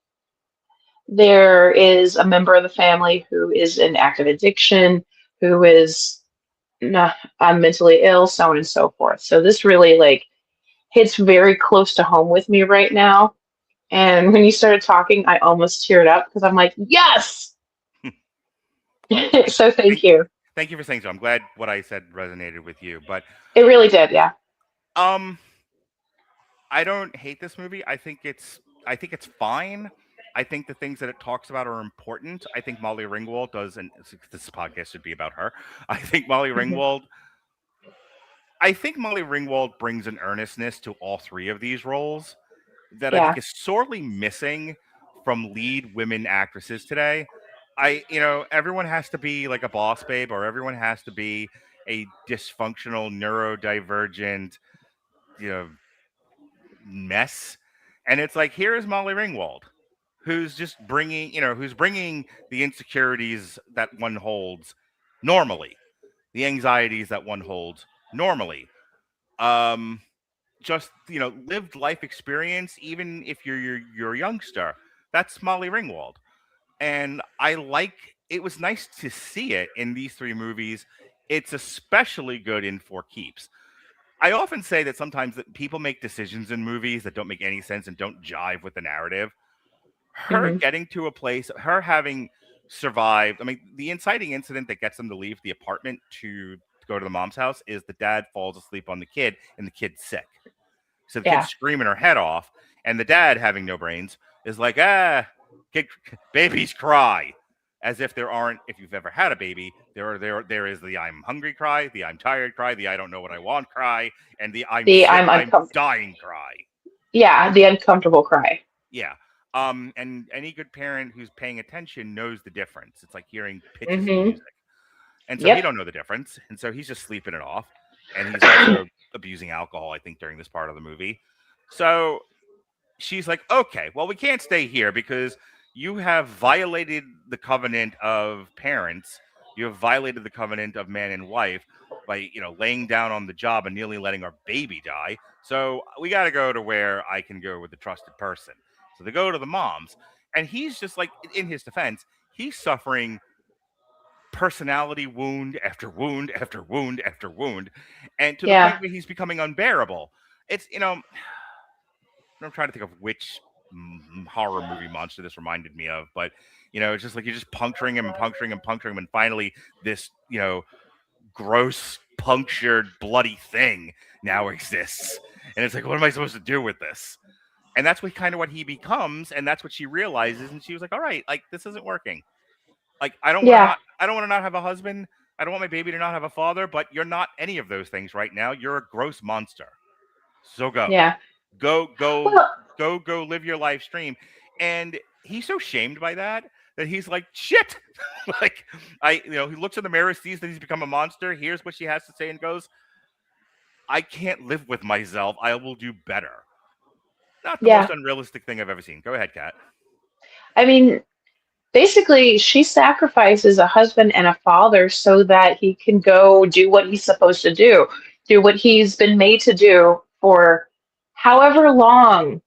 there is a member of the family who is in active addiction, who is mentally ill, so on and so forth. So this really hits very close to home with me right now. And when you started talking, I almost teared up because I'm like, yes. Well, So thank you. thank you for saying so. I'm glad what I said resonated with you. But It really did, yeah. I don't hate this movie. I think it's fine. I think the things that it talks about are important. I think Molly Ringwald does, and this podcast should be about her. I think Molly Ringwald. I think Molly Ringwald brings an earnestness to all three of these roles that I Yeah. think is sorely missing from lead women actresses today. Everyone has to be like a boss babe, or everyone has to be a dysfunctional, neurodivergent, you know, mess. And it's like, here is Molly Ringwald, who's just who's bringing the insecurities that one holds normally, the anxieties that one holds normally. just lived life experience, even if you're a youngster. That's Molly Ringwald, and it was nice to see it in these three movies. It's especially good in For Keeps. I often say that sometimes that people make decisions in movies that don't make any sense and don't jive with the narrative. Her Mhm. getting to a place, her having survived. I mean, the inciting incident that gets them to leave the apartment to go to the mom's house is the dad falls asleep on the kid and the kid's sick. So the kid's Yeah. screaming her head off, and the dad, having no brains, is like, kid, babies cry. As if there aren't, if you've ever had a baby, there is the I'm hungry cry, the I'm tired cry, the I don't know what I want cry, and the I'm The sick, I'm I'm uncomfortable. dying cry. Yeah, the uncomfortable cry. Yeah. And any good parent who's paying attention knows the difference. It's like hearing pitches in Mhm. music. And so he Yep. don't know the difference. And so he's just sleeping it off. And he's also abusing alcohol, I think, during this part of the movie. So she's like, okay, well, we can't stay here because you have violated the covenant of parents. You have violated the covenant of man and wife by, laying down on the job and nearly letting our baby die. So we got to go to where I can go with a trusted person. So they go to the mom's, and he's just like, in his defense, he's suffering personality wound after wound after wound after wound, and to the Yeah. point where he's becoming unbearable. It's, I'm trying to think of which horror movie monster this reminded me of, but it's just like you're just puncturing him and puncturing him, puncturing him, and finally this gross, punctured, bloody thing now exists, and it's like, what am I supposed to do with this? And that's what he becomes, and that's what she realizes, and she was like, all right, like this isn't working. Like I don't want to not have a husband. I don't want my baby to not have a father, but you're not any of those things right now. You're a gross monster. So go. Yeah. Go Well, live your live stream. And he's so shamed by that he's like, shit. Like he looks in the mirror, sees that he's become a monster, hears what she has to say, and goes, I can't live with myself. I will do better. Not the most yeah. unrealistic thing I've ever seen. Go ahead, Kat. I mean, basically, she sacrifices a husband and a father so that he can go do what he's supposed to do what he's been made to do for however long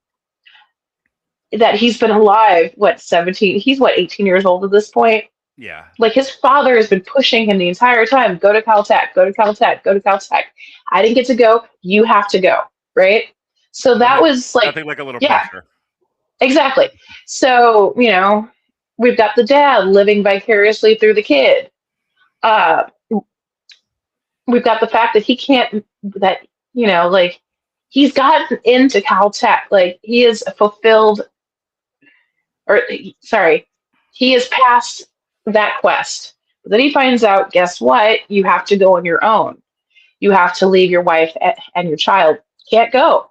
that he's been alive. What, 17? He's what, 18 years old at this point? Yeah. Like his father has been pushing him the entire time. Go to Caltech, go to Caltech, go to Caltech. I didn't get to go. You have to go. Right. So that was like, Nothing like a little yeah, pressure. exactly. So, we've got the dad living vicariously through the kid. Uh, we've got the fact that he can't, like he's gotten into Caltech. Like he is fulfilled, or sorry, he has passed that quest. But then he finds out, guess what? You have to go on your own. You have to leave your wife and your child. Can't go.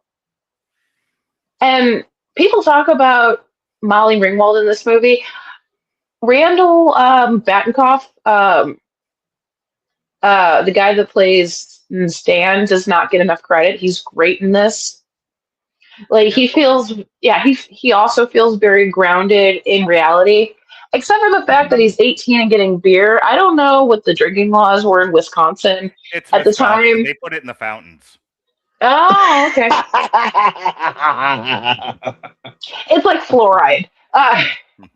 And people talk about Molly Ringwald in this movie. Randall Batinkoff, the guy that plays Stan, does not get enough credit. He's great in this. Like he feels, he also feels very grounded in reality, except for the fact that he's 18 and getting beer. I don't know what the drinking laws were in Wisconsin It's at the Wisconsin. time. They put it in the fountains. Oh, okay. It's like fluoride.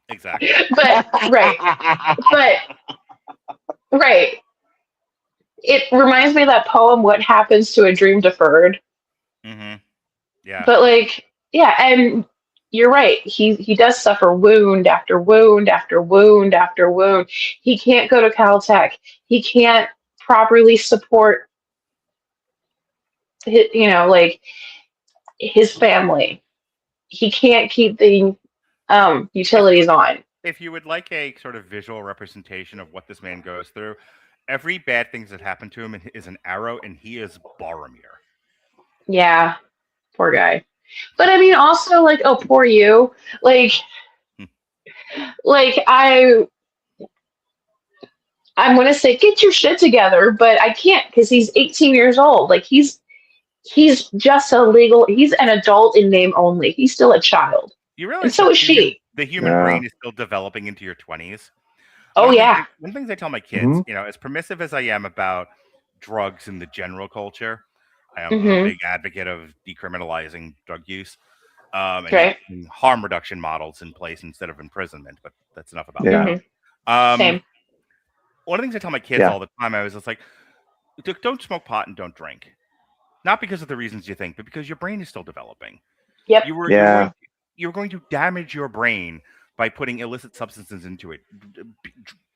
Exactly. But right. It reminds me of that poem, "What Happens to a Dream Deferred." Mm-hmm. Yeah. But like, yeah, and you're right. He does suffer wound after wound after wound after wound. He can't go to Caltech. He can't properly support his, like his family. He can't keep the utilities on. If you would like a sort of visual representation of what this man goes through, every bad thing that happened to him is an arrow, and he is Boromir. Yeah, poor guy. But I mean, also like, oh, poor you. Like I'm gonna say, get your shit together, but I can't because he's 18 years old. Like he's just a legal. He's an adult in name only. He's still a child, You realize and so is she. the human brain is still developing into your 20s. Oh yeah. One thing I tell my kids, as permissive as I am about drugs in the general culture, I'm a big advocate of decriminalizing drug use and Right. getting harm reduction models in place instead of imprisonment. But that's enough about Yeah. that. Same. One of the things I tell my kids Yeah. all the time, I was just like, don't smoke pot and don't drink. Not because of the reasons you think, but because your brain is still developing. Yep. You're going to damage your brain by putting illicit substances into it.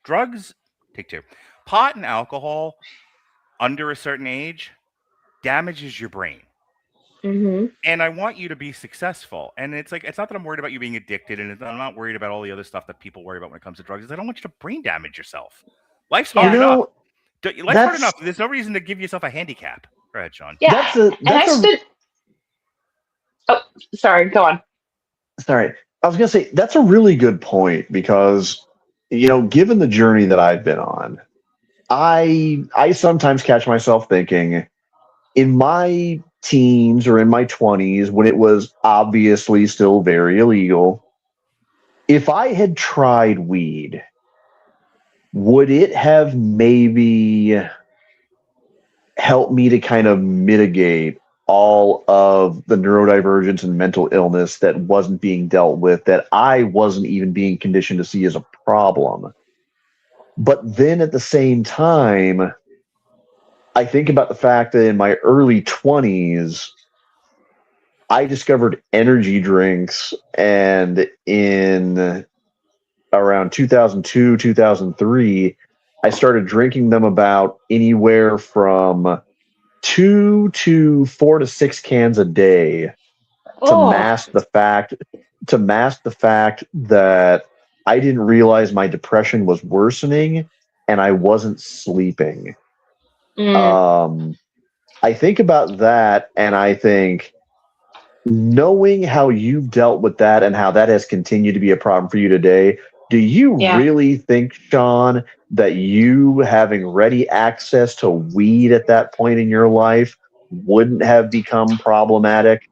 Drugs, take two. Pot and alcohol under a certain age damages your brain. And I want you to be successful. And it's like, it's not that I'm worried about you being addicted, and I'm not worried about all the other stuff that people worry about when it comes to drugs. Is I don't want you to brain damage yourself. Life's hard enough. Life's hard enough. There's no reason to give yourself a handicap. Go ahead, Sean. Yeah. Oh, sorry. Go on. Sorry. I was going to say, that's a really good point because, given the journey that I've been on, I sometimes catch myself thinking in my teens or in my 20s when it was obviously still very illegal, if I had tried weed, would it have maybe helped me to kind of mitigate all of the neurodivergence and mental illness that wasn't being dealt with, that I wasn't even being conditioned to see as a problem? But then at the same time, I think about the fact that in my early 20s, I discovered energy drinks, and in around 2002, 2003, I started drinking them about anywhere from 2 to 4 to 6 cans a day to mask the fact that I didn't realize my depression was worsening and I wasn't sleeping. I think about that, and I think, knowing how you've dealt with that and how that has continued to be a problem for you today, do you really think, Sean, that you having ready access to weed at that point in your life wouldn't have become problematic?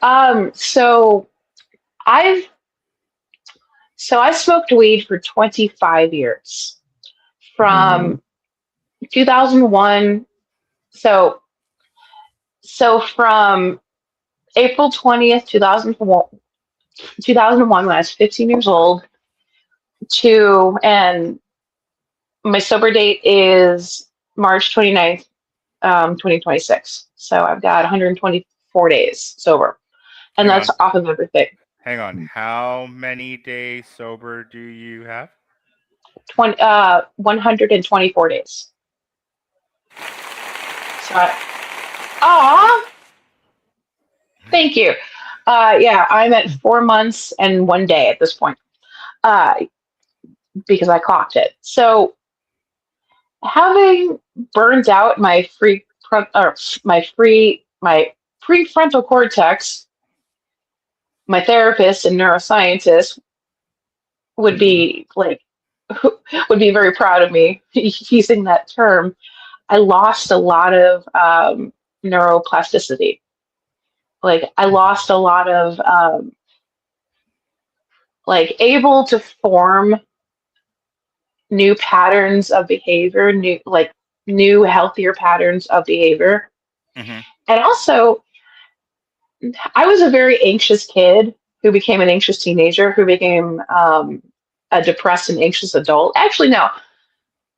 So I've smoked weed for 25 years. From 2001. So from April 20th, 2001, when I was 15 years old, and my sober date is March 29th, 2026. So I've got 124 days sober. And that's off of everything. Hang on. How many days sober do you have? 124 days. So, thank you. I'm at 4 months and 1 day at this point, because I clocked it. So, having burned out my prefrontal cortex, my therapist and neuroscientist would be very proud of me using that term. I lost a lot of neuroplasticity. I lost a lot of able to form new patterns of behavior, new healthier patterns of behavior. And also, I was a very anxious kid who became an anxious teenager, who became a depressed and anxious adult. Actually, no,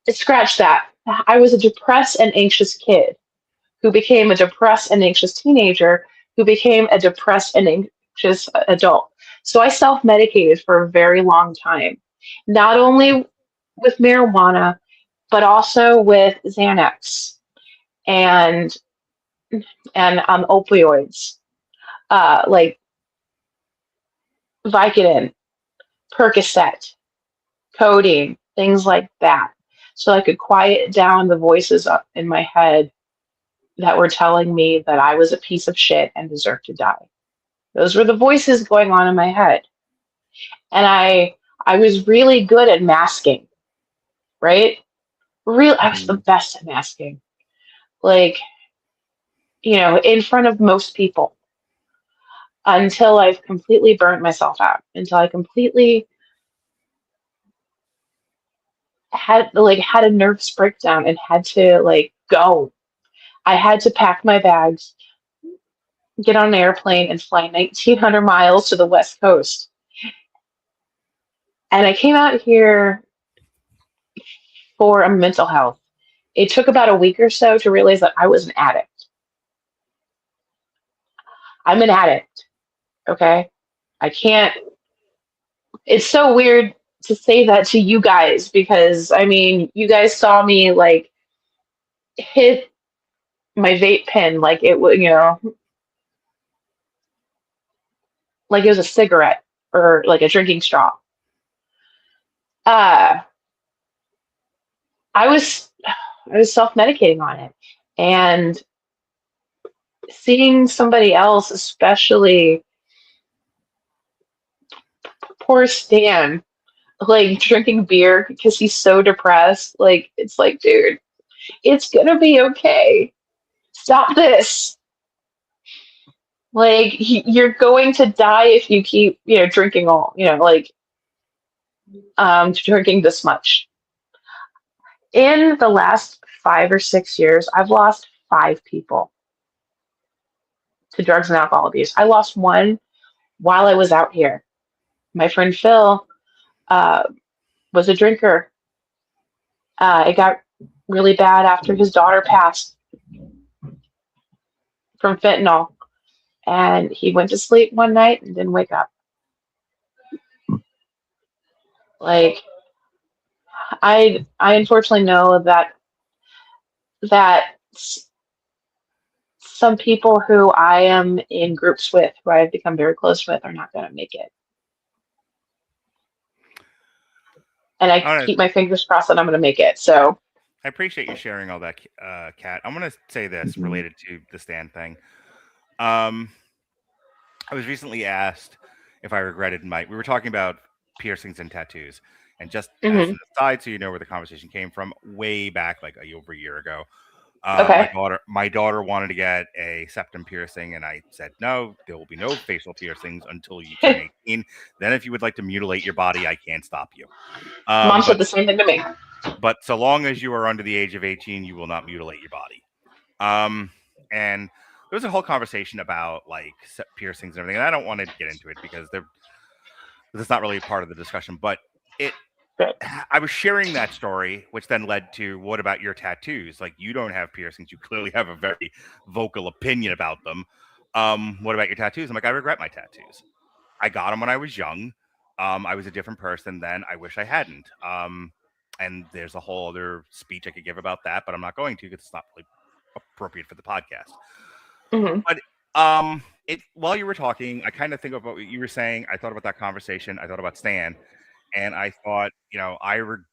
scratch that. I was a depressed and anxious kid who became a depressed and anxious teenager, who became a depressed and anxious adult. So I self-medicated for a very long time, not only with marijuana, but also with Xanax and opioids, like Vicodin, Percocet, codeine, things like that. So I could quiet down the voices up in my head that were telling me that I was a piece of shit and deserved to die. Those were the voices going on in my head. And I was really good at masking, right? I was the best at masking. In front of most people, until I've completely burnt myself out, until I completely had a nervous breakdown and had to go. I had to pack my bags, get on an airplane, and fly 1,900 miles to the West Coast. And I came out here for a mental health. It took about a week or so to realize that I was an addict. I'm an addict, okay? I can't. It's so weird to say that to you guys because, I mean, you guys saw me like hit my vape pen like it was, like it was a cigarette or like a drinking straw. Uh, I was self-medicating on it, and seeing somebody else, especially poor Stan, like drinking beer because he's so depressed, like it's like, dude, it's gonna be okay. Stop this. Like you're going to die if you keep, drinking drinking this much. In the last 5 or 6 years, I've lost 5 people to drugs and alcohol abuse. I lost one while I was out here. My friend Phil uh, was a drinker. It got really bad after his daughter passed from fentanyl, and he went to sleep one night and didn't wake up. Like I unfortunately know that some people who I am in groups with, who I've become very close with, are not going to make it. And I keep my fingers crossed that I'm going to make it. So I appreciate you sharing all that, Kat. I'm going to say this related to the Stan thing. I was recently asked if I regretted we were talking about piercings and tattoos. And just as an aside, so you know where the conversation came from, way back, like over a year ago, okay. my daughter wanted to get a septum piercing, and I said, no, there will be no facial piercings until you turn 18. Then if you would like to mutilate your body, I can't stop you. Mom said the same thing to me. But so long as you are under the age of 18, you will not mutilate your body. And there was a whole conversation about like piercings and everything, and I don't want to get into it because that's not really part of the discussion, but I was sharing that story, which then led to, what about your tattoos? Like, you don't have piercings. You clearly have a very vocal opinion about them. What about your tattoos? I'm like, I regret my tattoos. I got them when I was young. I was a different person then. I wish I hadn't. And there's a whole other speech I could give about that, but I'm not going to because it's not really appropriate for the podcast. But while you were talking, I kind of think about what you were saying. I thought about that conversation. I thought about Stan. And I thought, the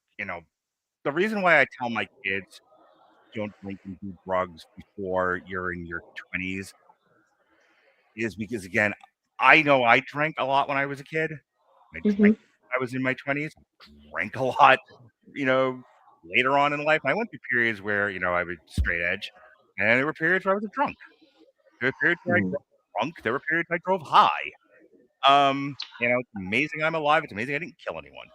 reason why I tell my kids don't drink and do drugs before you're in your 20s is because, again, I know I drank a lot when I was a kid. I drank when I was in my 20s. Drank a lot, later on in life. I went through periods where, I was straight edge, and there were periods where I was a drunk. There were periods where I drove drunk. There were periods I drove high. It's amazing I'm alive. It's amazing I didn't kill anyone.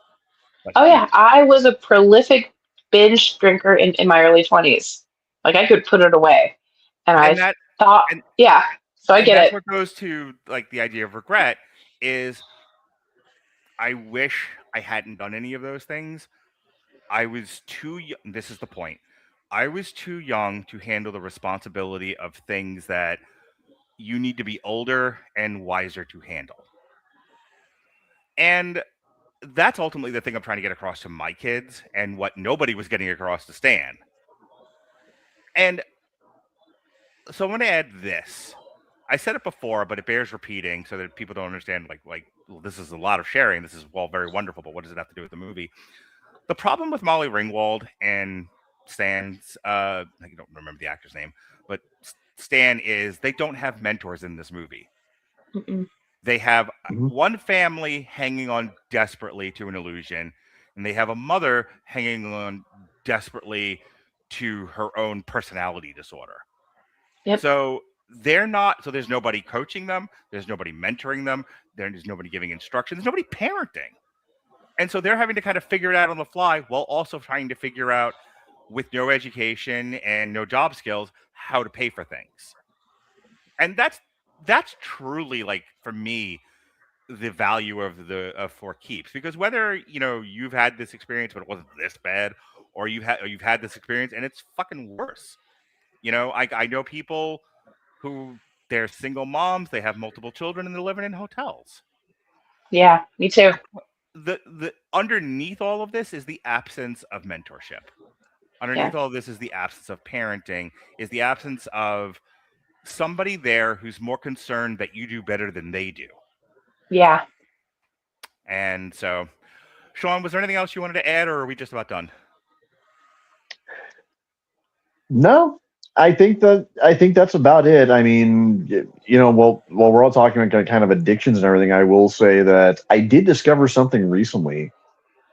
But, oh yeah, I was a prolific binge drinker in my early 20s. Like I could put it away, and I thought, yeah. So I get that's it. What goes to like the idea of regret is, I wish I hadn't done any of those things. I was too young. This is the point. I was too young to handle the responsibility of things that you need to be older and wiser to handle. And that's ultimately the thing I'm trying to get across to my kids, and what nobody was getting across to Stan. And so I'm going to add this. I said it before, but it bears repeating so that people don't understand. Well, this is a lot of sharing. This is very wonderful, but what does it have to do with the movie? The problem with Molly Ringwald and Stan's, I don't remember the actor's name, but Stan, is they don't have mentors in this movie. They have one family hanging on desperately to an illusion, and they have a mother hanging on desperately to her own personality disorder. Yep. So there's nobody coaching them. There's nobody mentoring them. There's nobody giving instruction. There's nobody parenting. And so they're having to kind of figure it out on the fly, while also trying to figure out, with no education and no job skills, how to pay for things. And that's truly, like, for me, the value of for keeps, because whether you've had this experience but it wasn't this bad, or you've had this experience and it's fucking worse. I know people who, they're single moms, they have multiple children, and they're living in hotels. Yeah, me too. The underneath all of this is the absence of mentorship. Yeah. Underneath all of this is the absence of parenting, is the absence of somebody there who's more concerned that you do better than they do. Yeah. And so, Sean, was there anything else you wanted to add, or are we just about done? No, I think that's about it. I mean, while we're all talking about kind of addictions and everything, I will say that I did discover something recently.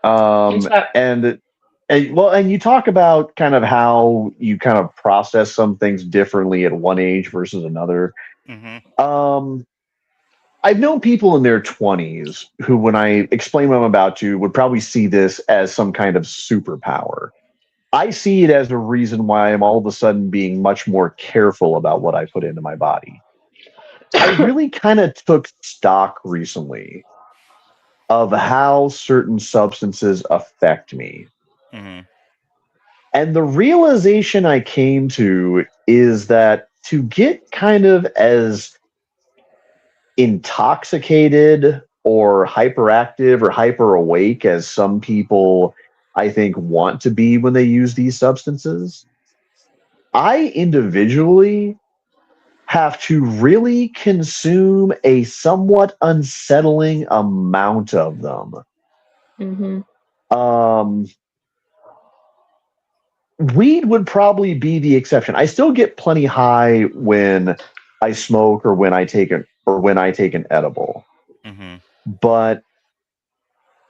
And you talk about kind of how you kind of process some things differently at one age versus another. Mm-hmm. I've known people in their 20s who, when I explain what I'm about to, would probably see this as some kind of superpower. I see it as a reason why I'm all of a sudden being much more careful about what I put into my body. I really kind of took stock recently of how certain substances affect me. Mm-hmm. And the realization I came to is that to get kind of as intoxicated or hyperactive or hyper awake as some people, I think, want to be when they use these substances, I individually have to really consume a somewhat unsettling amount of them. Mm-hmm. Weed would probably be the exception. I still get plenty high when I smoke or when I take an edible. Mm-hmm. But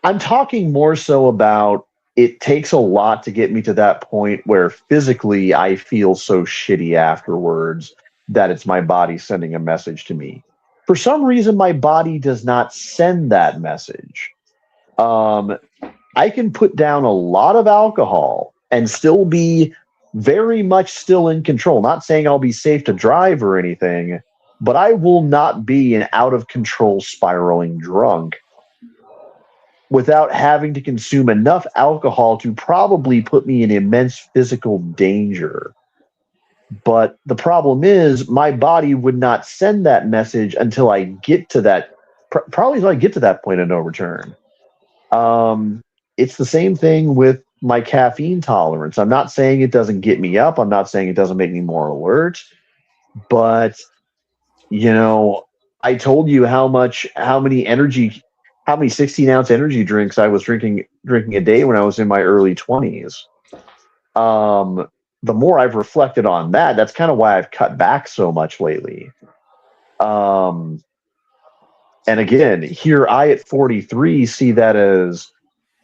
I'm talking more so about, it takes a lot to get me to that point where physically I feel so shitty afterwards that it's my body sending a message to me. For some reason, my body does not send that message. I can put down a lot of alcohol and still be very much still in control. Not saying I'll be safe to drive or anything, but I will not be an out of control spiraling drunk without having to consume enough alcohol to probably put me in immense physical danger. But the problem is, my body would not send that message until I get to that, probably until I get to that point of no return. It's the same thing with my caffeine tolerance. I'm not saying it doesn't get me up. I'm not saying it doesn't make me more alert. But, I told you how many 16-ounce energy drinks I was drinking a day when I was in my early 20s. The more I've reflected on that, that's kind of why I've cut back so much lately. And again, here I at 43 see that as,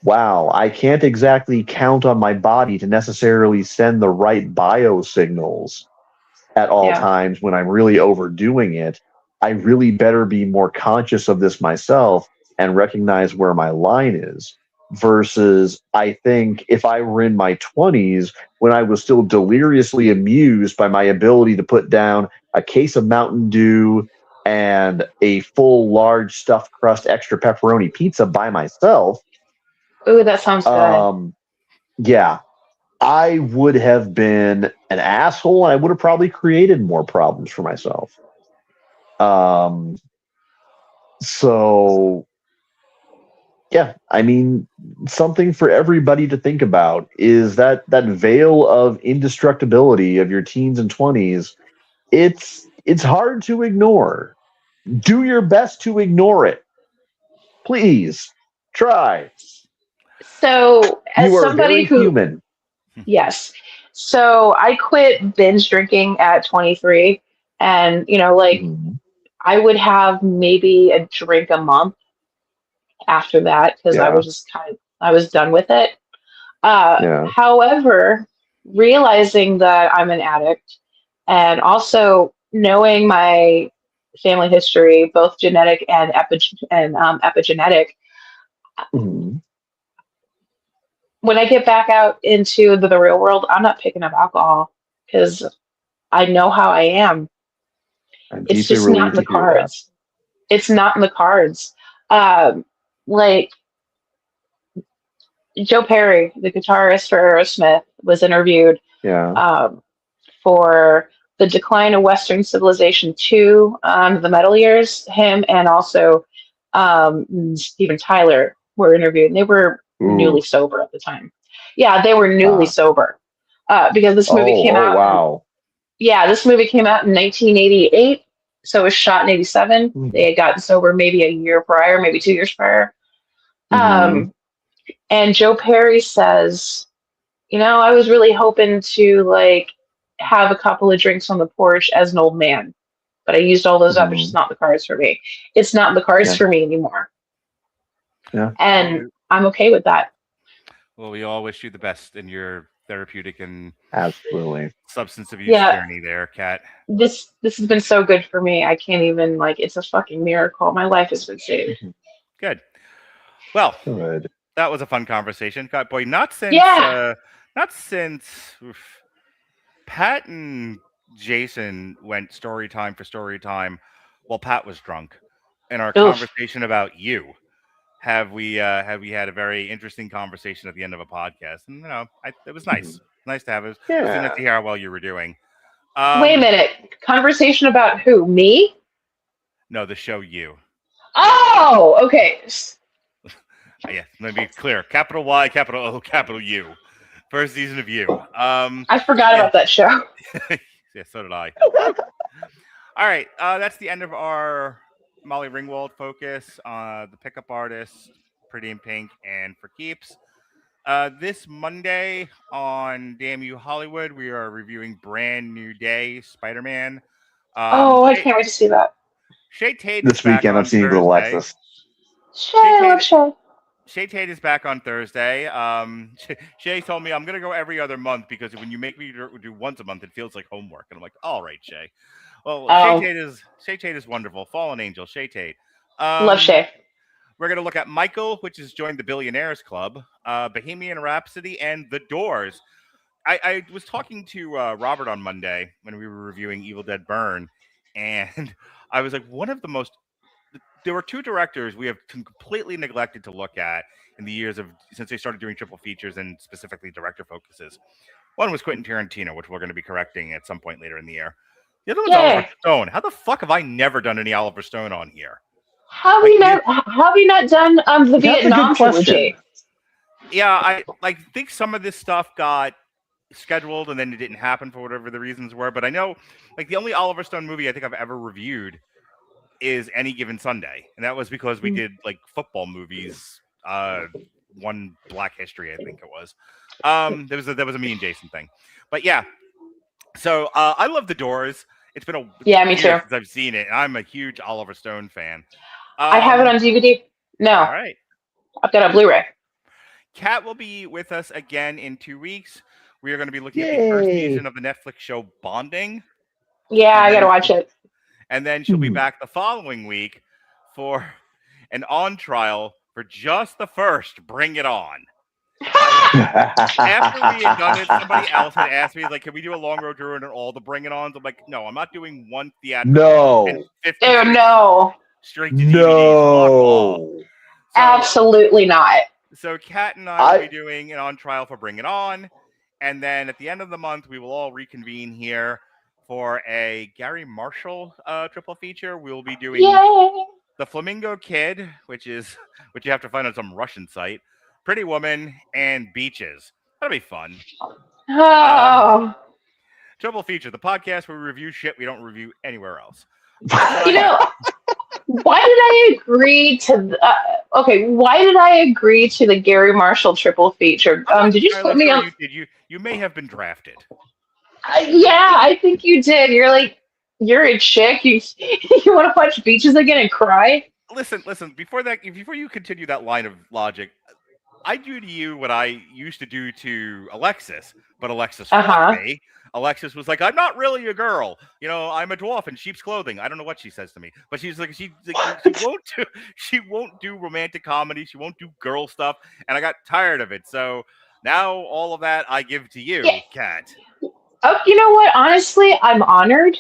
wow, I can't exactly count on my body to necessarily send the right biosignals at all times when I'm really overdoing it. I really better be more conscious of this myself and recognize where my line is. Versus, I think if I were in my 20s, when I was still deliriously amused by my ability to put down a case of Mountain Dew and a full large stuffed crust extra pepperoni pizza by myself. Ooh, that sounds good. Yeah, I would have been an asshole and I would have probably created more problems for myself. So yeah, I mean, something for everybody to think about is that veil of indestructibility of your teens and 20s. It's hard to ignore. Do your best to ignore it. Please try. So, as You are somebody very who, human. yes, so I quit binge drinking at 23, and Mhm. I would have maybe a drink a month after that because I Yeah. was just I was done with it. Yeah. However, realizing that I'm an addict and also knowing my family history, both genetic and epigenetic, Mhm. when I get back out into the real world, I'm not picking up alcohol because I know how I am. I'm It's deeply just not in relieved the to hear that. cards. It's not in the cards. Like Joe Perry, the guitarist for Aerosmith, was interviewed Yeah. um, for the Decline of Western Civilization 2, the metal years. Him and also Steven Tyler were interviewed, and they were newly Ooh. sober at the time. Yeah, they were newly Ah. sober because this movie came Oh, out. wow. Yeah, this movie came out in 1988, so it was shot in 87. They had gotten sober maybe a year prior, maybe 2 years prior. Mm-hmm. And Joe Perry says, I was really hoping to like have a couple of drinks on the porch as an old man, but I used all those up. It's just Mm-hmm. not in the cards for me. It's not in the cards Yeah. for me anymore. Yeah. And I'm okay with that. Well, we all wish you the best in your therapeutic and Absolutely. substance abuse Yeah, journey there, Kat. this has been so good for me. I can't even like it's a fucking miracle. My life has been saved. Good. Well, Good. that was a fun conversation. God, boy, not since Yeah. oof, Pat and Jason went story time for story time while Pat was drunk. In our Oof. conversation about you, have we had a very interesting conversation at the end of a podcast? And it was nice. Nice to have it. It was nice to hear how well you were doing. Wait a minute. Conversation about who? Me? No, the show you. Oh, okay. Yeah, let me be clear. Capital Y, capital O, capital U. First season of you. I forgot about that show. Yeah, so did I. All right, that's the end of our Molly Ringwald focus on the pickup artist, Pretty in Pink, and For Keeps. This Monday on Damn You Hollywood, we are reviewing Brand New Day, Spider-Man. I can't wait to see that. Shay Tate is This back weekend, I'm on seeing with Thursday. Alexis. Shay, I love Shay. Shay Tate is back on Thursday. Shay told me I'm going to go every other month because when you make me do once a month, it feels like homework. And I'm like, all right, Shay. Well, Shay Tate is wonderful. Fallen angel, Shay Tate. Love Shay. We're going to look at Michael, which has joined the Billionaires Club, Bohemian Rhapsody, and The Doors. I was talking to Robert on Monday when we were reviewing Evil Dead Burn, and I was like, there were two directors we have completely neglected to look at in the years since they started doing triple features and specifically director focuses. One was Quentin Tarantino, which we're going to be correcting at some point later in the year. The other one's Oliver Stone. How the fuck have I never done any Oliver Stone on here? Have you not done the Vietnam trilogy? Yeah, I think some of this stuff got scheduled and then it didn't happen for whatever the reasons were. But I know, the only Oliver Stone movie I think I've ever reviewed is Any Given Sunday, and that was because we did football movies. One Black History, I think it was. There was a me and Jason thing, but yeah. So I love The Doors. It's been a me too. since I've seen it. I'm a huge Oliver Stone fan. I have it on DVD. No, all right. I've got a Blu-ray. Kat will be with us again in 2 weeks. We are going to be looking at the first season of the Netflix show Bonding. Yeah, I got to watch it. And then she'll be back the following week for an on trial for just the first Bring It On. After we had done it, somebody else had asked me, can we do a long road tour and all the Bring It Ons? I'm like, no, I'm not doing one theatrical. No. And 50 no. Straight to DVDs. No. Absolutely not. So Kat and I will be doing an on trial for Bring It On. And then at the end of the month, we will all reconvene here for a Gary Marshall triple feature. We'll be doing The Flamingo Kid, which you have to find on some Russian site, Pretty Woman, and Beaches. That'll be fun. Oh. Triple feature, the podcast where we review shit we don't review anywhere else. Why did I agree to? Why did I agree to the Gary Marshall triple feature? Did you put me on? You may have been drafted. Yeah, I think you did. You're a chick. You want to watch Beaches again and cry? Listen. Before you continue that line of logic, I do to you what I used to do to Alexis, but Alexis fucked me. Alexis was like, "I'm not really a girl, I'm a dwarf in sheep's clothing." I don't know what she says to me, but she's like, she won't do romantic comedy, she won't do girl stuff, and I got tired of it. So now all of that I give to you, Kat. Oh, you know what? Honestly, I'm honored,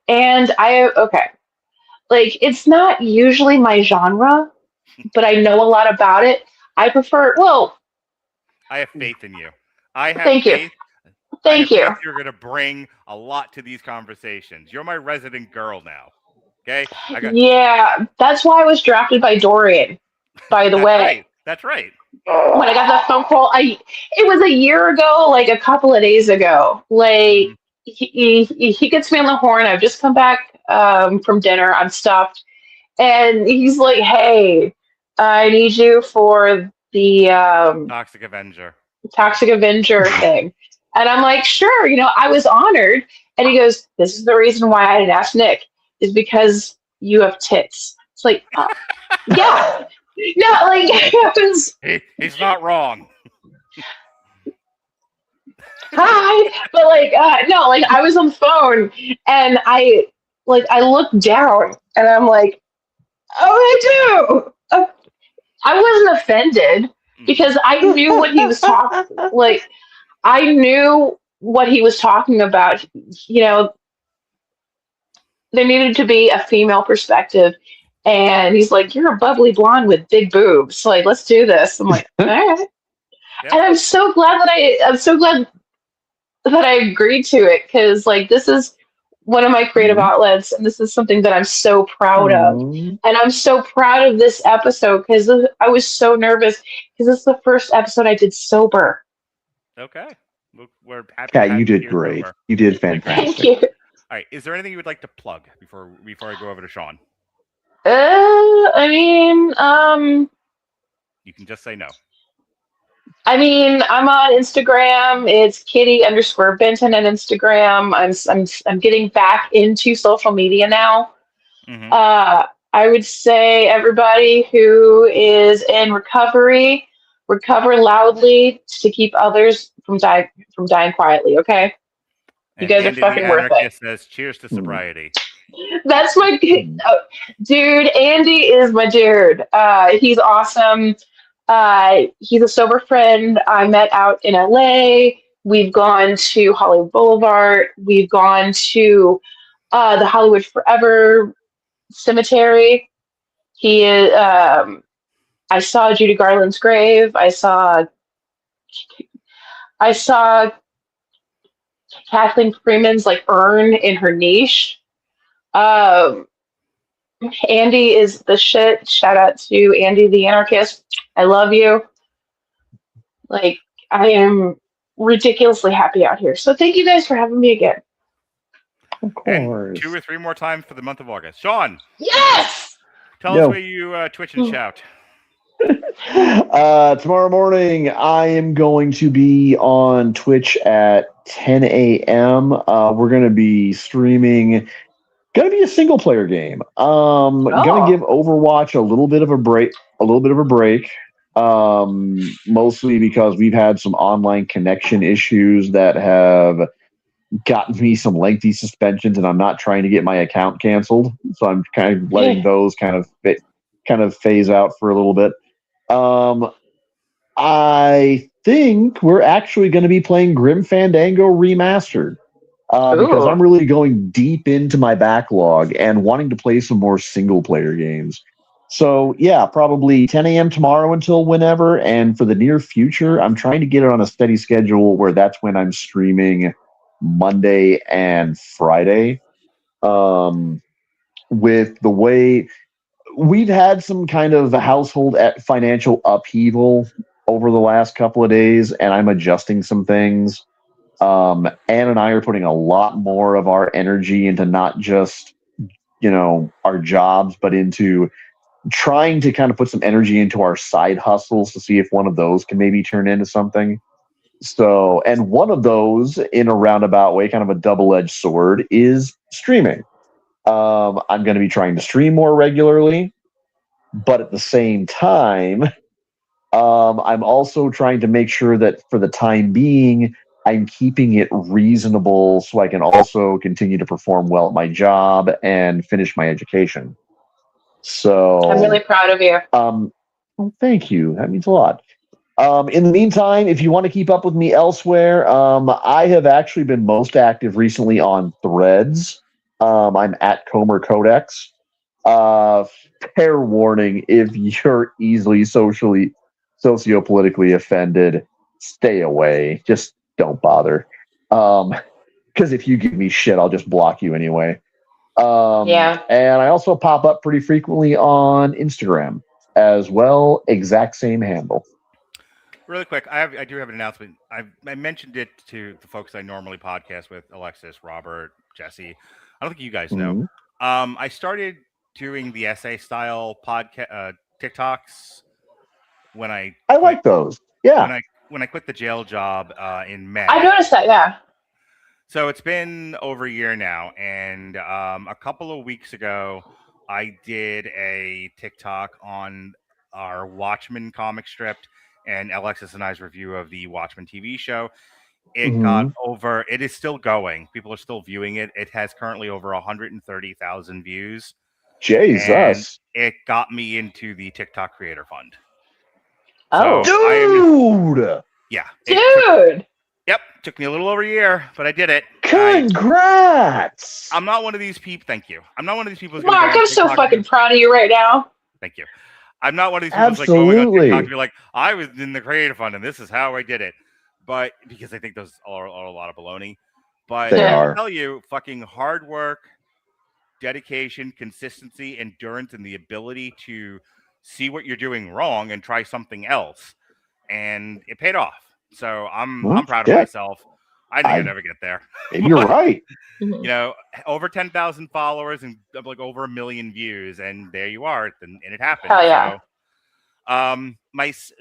and okay. Like, it's not usually my genre, but I know a lot about it. I prefer. Well, I have faith in you. I have thank you, faith. I have thank you. faith you're going to bring a lot to these conversations. You're my resident girl now. Okay? I got Yeah, that's why I was drafted by Dorian. By the That's way, right. That's right. when I got that phone call, it was a year ago, like a couple of days ago. Mhm. Like he gets me on the horn. I've just come back from dinner. I'm stuffed, and he's like, "Hey, I need you for the Toxic Avenger. Toxic Avenger thing." And I'm like, "Sure." I was honored. And he goes, "This is the reason why I didn't ask Nick, is because you have tits." It's like, yeah. No, like it was He's not wrong. hi, but like no, like I was on the phone and I looked down and I'm like, oh, I do. I wasn't offended Mhm. because I knew what he was talking. Like I knew what he was talking about. You know, there needed to be a female perspective. And he's like, "You're a bubbly blonde with big boobs. Like, let's do this." I'm like, "All right." Yep. And I'm so glad that I agreed to it because like this is one of my creative Mhm. outlets and this is something that I'm so proud of. Mm. And I'm so proud of this episode because I was so nervous because this is the first episode I did sober. Okay. We're happy to Kat, have you you did here great. sober. You did Thank fantastic. you. All right. Is there anything you would like to plug before I go over to Sean? I mean, You can just say no. I'm on Instagram. It's Kitty_Benton on Instagram. I'm getting back into social media now. Hmm. Uh, I would say everybody who is in recovery, recover loudly to keep others from dying quietly. Okay, you And guys are Andy the fucking worth it. Anarchist says, "Cheers to Mm. sobriety." That's my Mm. dude. Andy is my dude. He's awesome. He's a sober friend I met out in LA. We've gone to Hollywood Boulevard. We've gone to the Hollywood Forever Cemetery. He is. I saw Judy Garland's grave. I saw Kathleen Freeman's like urn in her niche. Um, Andy is the shit. Shout out to Andy the Anarchist. I love you. Like I am ridiculously happy out here. So thank you guys for having me again. Of And course. 2 or 3 more times for the month of August. Sean, Yes. tell us Yo. where you twitch and shout. Tomorrow morning, I am going to be on Twitch at 10 a.m. We're going to be streaming. Going to be a single player game. Going to give Overwatch a little bit of a break. A little bit of a break. Mostly because we've had some online connection issues that have gotten me some lengthy suspensions, and I'm not trying to get my account canceled. So I'm kind of letting those kind of phase out for a little bit. I think we're actually going to be playing Grim Fandango Remastered because Ooh. I'm really going deep into my backlog and wanting to play some more single player games. So, yeah, probably 10 a.m. tomorrow until whenever. And for the near future, I'm trying to get it on a steady schedule where that's when I'm streaming Monday and Friday. With the way we've had some kind of household financial upheaval over the last couple of days, and I'm adjusting some things. Anne and I are putting a lot more of our energy into not just, our jobs, but into trying to kind of put some energy into our side hustles to see if one of those can maybe turn into something. So, and one of those, in a roundabout way, kind of a double-edged sword, is streaming. I'm going to be trying to stream more regularly, but at the same time, I'm also trying to make sure that for the time being, I'm keeping it reasonable so I can also continue to perform well at my job and finish my education. So I'm really proud of you. well, thank you. That means a lot. In the meantime, if you want to keep up with me elsewhere, I have actually been most active recently on Threads. I'm at Comer Codex. Fair warning: if you're easily sociopolitically offended, stay away. Just don't bother. Because if you give me shit, I'll just block you anyway. Yeah. And I also pop up pretty frequently on Instagram as well. Exact same handle. Really quick, I do have an announcement. I mentioned it to the folks I normally podcast with, Alexis, Robert, Jesse. I don't think you guys know. I started doing the essay style podcast TikToks when I like those. Yeah. When I quit the jail job in May. I noticed that. Yeah. So it's been over a year now, and a couple of weeks ago, I did a TikTok on our Watchmen comic strip and Alexis and I's review of the Watchmen TV show. It got over. It is still going. People are still viewing it. It has currently over 130,000 views. Jesus! And it got me into the TikTok Creator Fund. Oh, so dude! Dude! Yep, took me a little over a year, but I did it. Congrats! I'm not one of these people. Thank you. I'm not one of these people. Mark, I'm so fucking proud of you right now. Thank you. I'm not one of these people who's like going on TikTok to be like, I was in the Creator Fund and this is how I did it. But because I think those are a lot of baloney. But I tell you, fucking hard work, dedication, consistency, endurance, and the ability to see what you're doing wrong and try something else. And it paid off. So I'm proud of myself. I think I'd never get there. You're right. You know, over 10,000 followers and like over 1 million views, and there you are, and it happened. Hell yeah. So,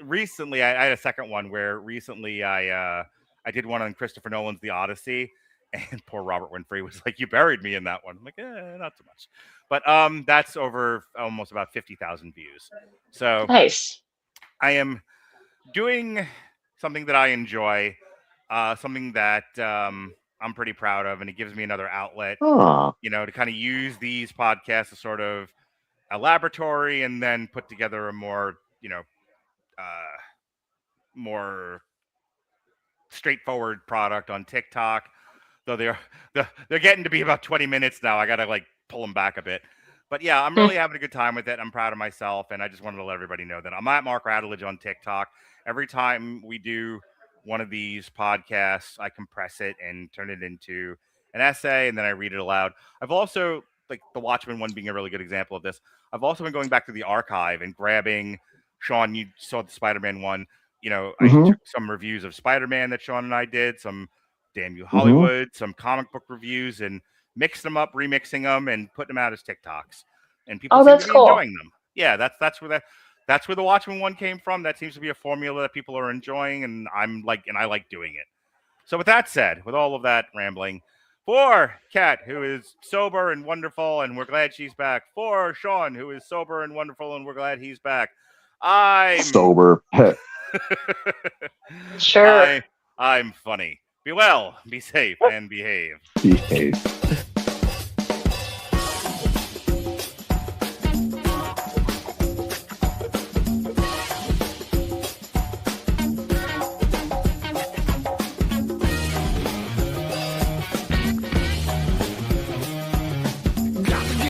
recently I had a second one where recently I did one on Christopher Nolan's The Odyssey, and poor Robert Winfrey was like, "You buried me in that one." I'm like, not so much, but that's over almost about 50,000 views. So nice. I am doing something that I enjoy, something that I'm pretty proud of, and it gives me another outlet, you know, to kind of use these podcasts as sort of a laboratory, and then put together a more, you know, more straightforward product on TikTok. Though they're getting to be about 20 minutes now. I gotta like pull them back a bit. But yeah, I'm really having a good time with it. I'm proud of myself, and I just wanted to let everybody know that I'm at Mark Radulich on TikTok. Every time we do one of these podcasts, I compress it and turn it into an essay, and then I read it aloud. I've also, like the Watchmen one being a really good example of this, I've also been going back to the archive and grabbing, Sean, you saw the Spider-Man one. You know, I took some reviews of Spider-Man that Sean and I did, some Damn You Hollywood, some comic book reviews, and mixed them up, remixing them, and putting them out as TikToks. And people seem to be enjoying them. Yeah, that's where the Watchmen one came from. That seems to be a formula that people are enjoying, and I like doing it. So with that said, with all of that rambling, for Kat, who is sober and wonderful, and we're glad she's back. For Sean, who is sober and wonderful, and we're glad he's back. I'm sober. Sure. I'm funny. Be well, be safe, and behave. Behave.